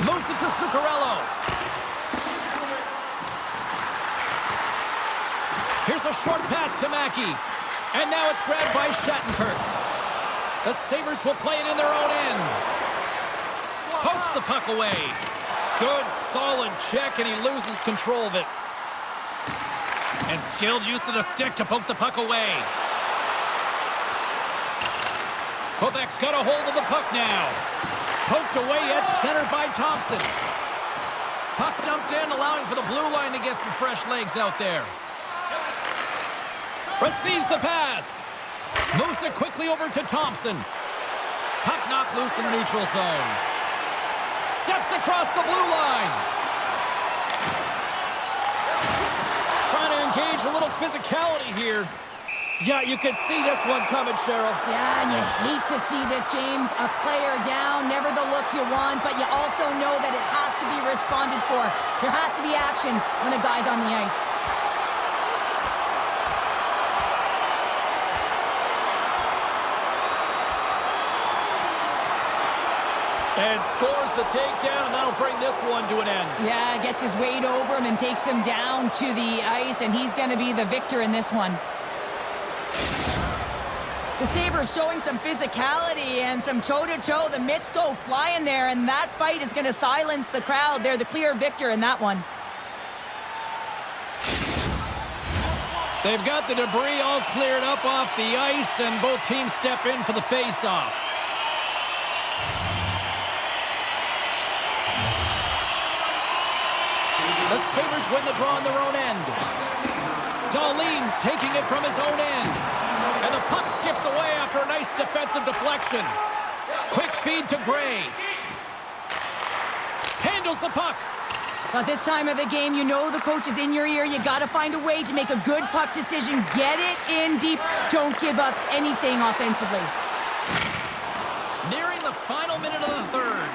Moves it to Zuccarello. Here's a short pass to Mackey. And now it's grabbed by Shattenkirk. The Sabres will play it in their own end. Pokes the puck away. Good, solid check, and he loses control of it. And skilled use of the stick to poke the puck away. Quebec's got a hold of the puck now. Poked away at center by Thompson. Puck dumped in, allowing for the blue line to get some fresh legs out there. Receives the pass. Moves it quickly over to Thompson. Puck knocked loose in the neutral zone. Steps across the blue line. Trying to engage a little physicality here. Yeah, you could see this one coming, Cheryl. Yeah, and you hate to see this, James. A player down, never the look you want, but you also know that it has to be responded for. There has to be action when a guy's on the ice. And scores the takedown, and that'll bring this one to an end. Yeah, gets his weight over him and takes him down to the ice, and he's going to be the victor in this one. The Sabres showing some physicality and some toe-to-toe. The mitts go flying there, and that fight is going to silence the crowd. They're the clear victor in that one. They've got the debris all cleared up off the ice, and both teams step in for the face-off. The Sabres win the draw on their own end. Darlene's taking it from his own end. And the puck skips away after a nice defensive deflection. Quick feed to Gray. Handles the puck. But this time of the game, you know the coach is in your ear. You got to find a way to make a good puck decision. Get it in deep. Don't give up anything offensively. Nearing the final minute of the third.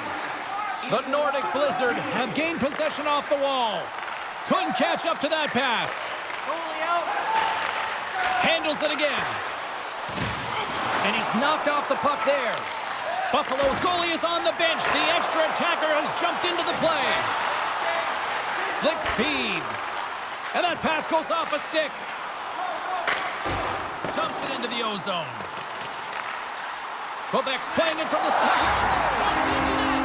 The Nordic Blizzard have gained possession off the wall. Couldn't catch up to that pass. Handles it again. And he's knocked off the puck there. Buffalo's goalie is on the bench. The extra attacker has jumped into the play. Slick feed. And that pass goes off a stick. Dumps it into the O-zone. Quebec's playing it from the side.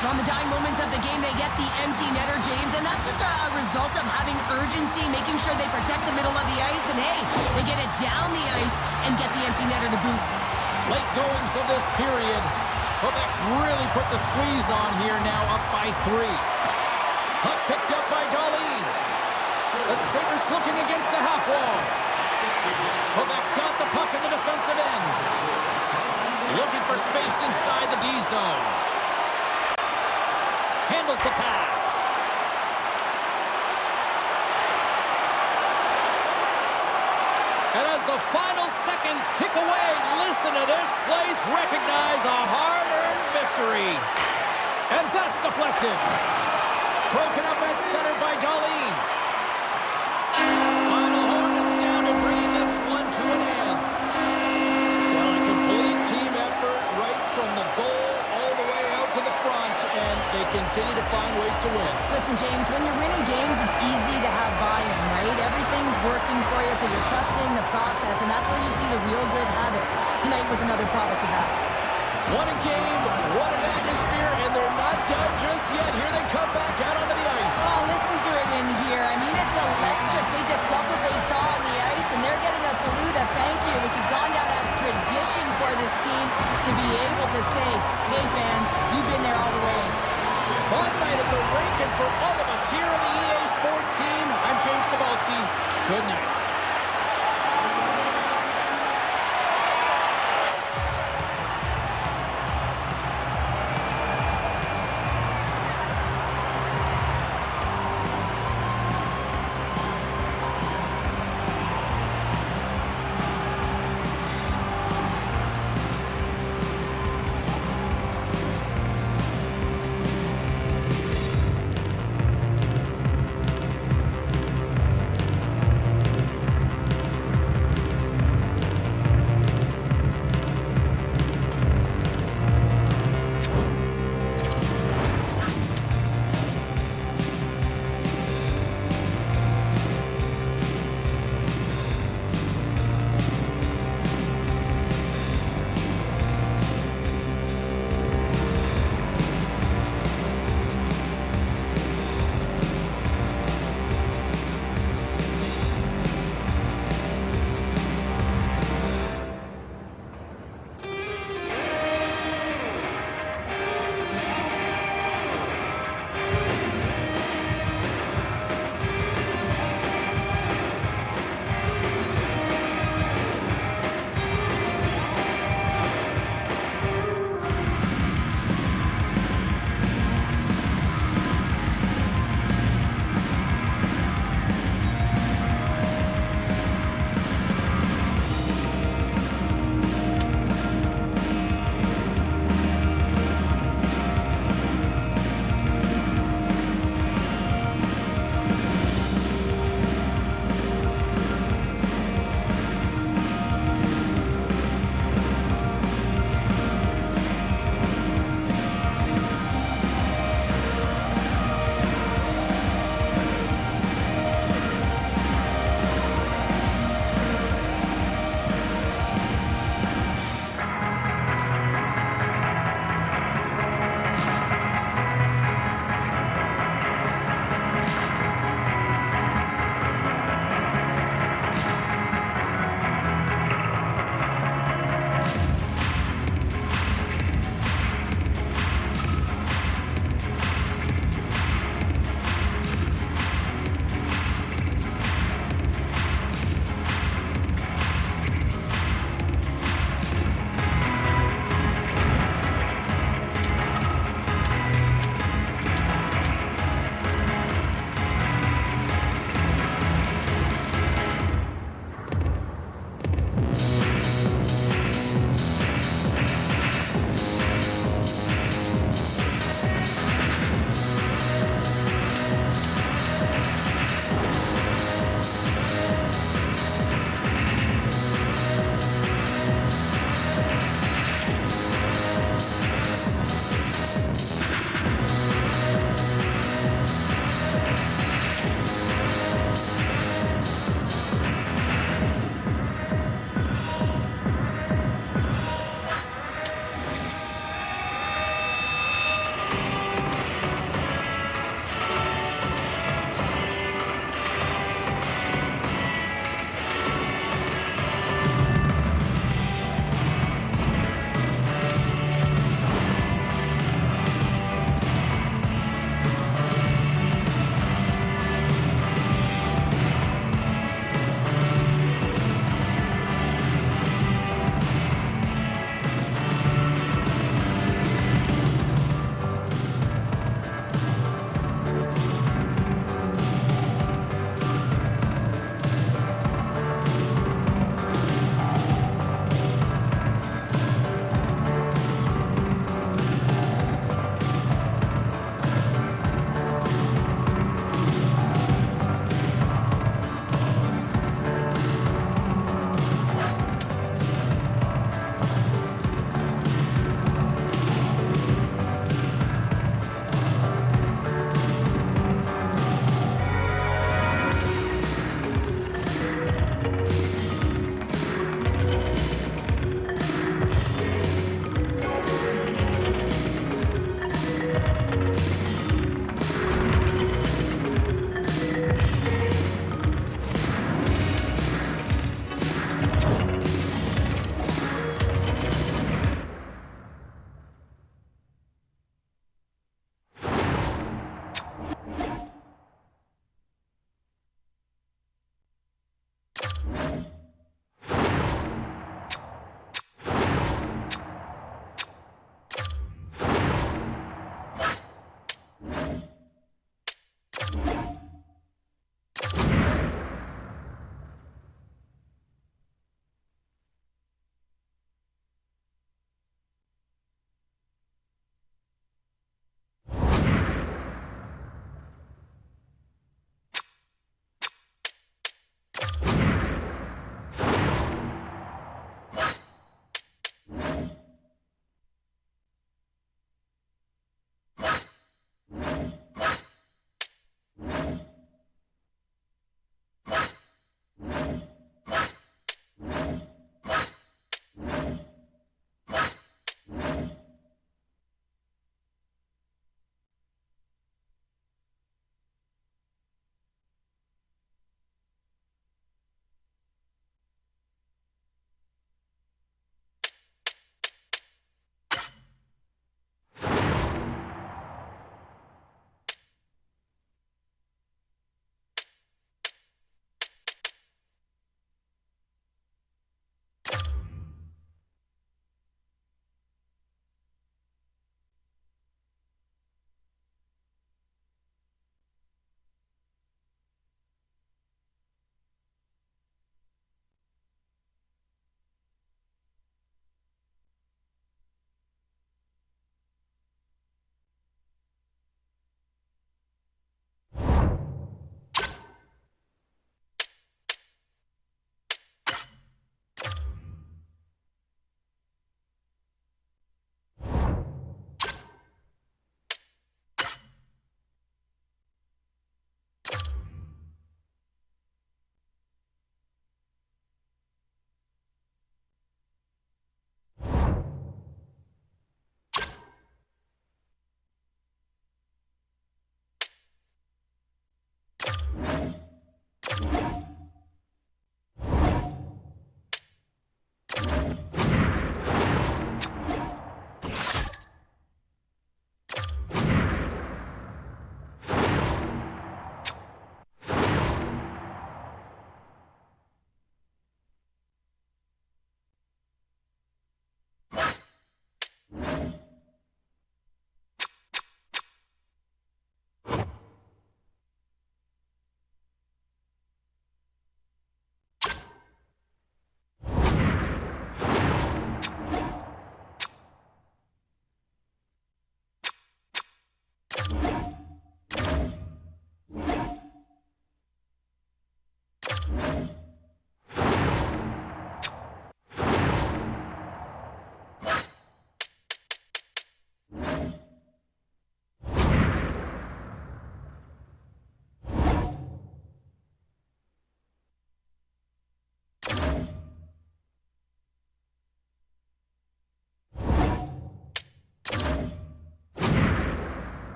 On the dying moments of the game, they get the empty netter, James, and that's just a result of having urgency, making sure they protect the middle of the ice, and hey, they get it down the ice and get the empty netter to boot. Late goings of this period. Quebec's really put the squeeze on here now, up by 3. Puck picked up by Darlene. The Sabres looking against the half wall. Quebec's got the puck in the defensive end. Looking for space inside the D zone. Handles the pass. And as the final seconds tick away, listen to this place recognize a hard-earned victory. And that's deflected. Broken up at center by Darlene. Final horn is sounded, bringing this one to an end. Well, a complete team effort right from the goal all the way out to the front, and they continue to find ways to win. Listen, James, when you're winning games, it's easy to have buy-in, right? Everything's working for you, so you're trusting the process, and that's where you see the real good habits. Tonight was another product of that. What a game, what an atmosphere, and they're not done just yet. Here they come back out onto the ice. Oh, listen to it in here. I mean, it's electric. They just love what they saw on the ice, and they're getting a salute, a thank you, which has gone down as tradition for this team to be able to say, hey, fans, you've been there all the way. Fun night at the rink, and for all of us here on the EA Sports team, I'm James S.O.A.C.J.V. Good night.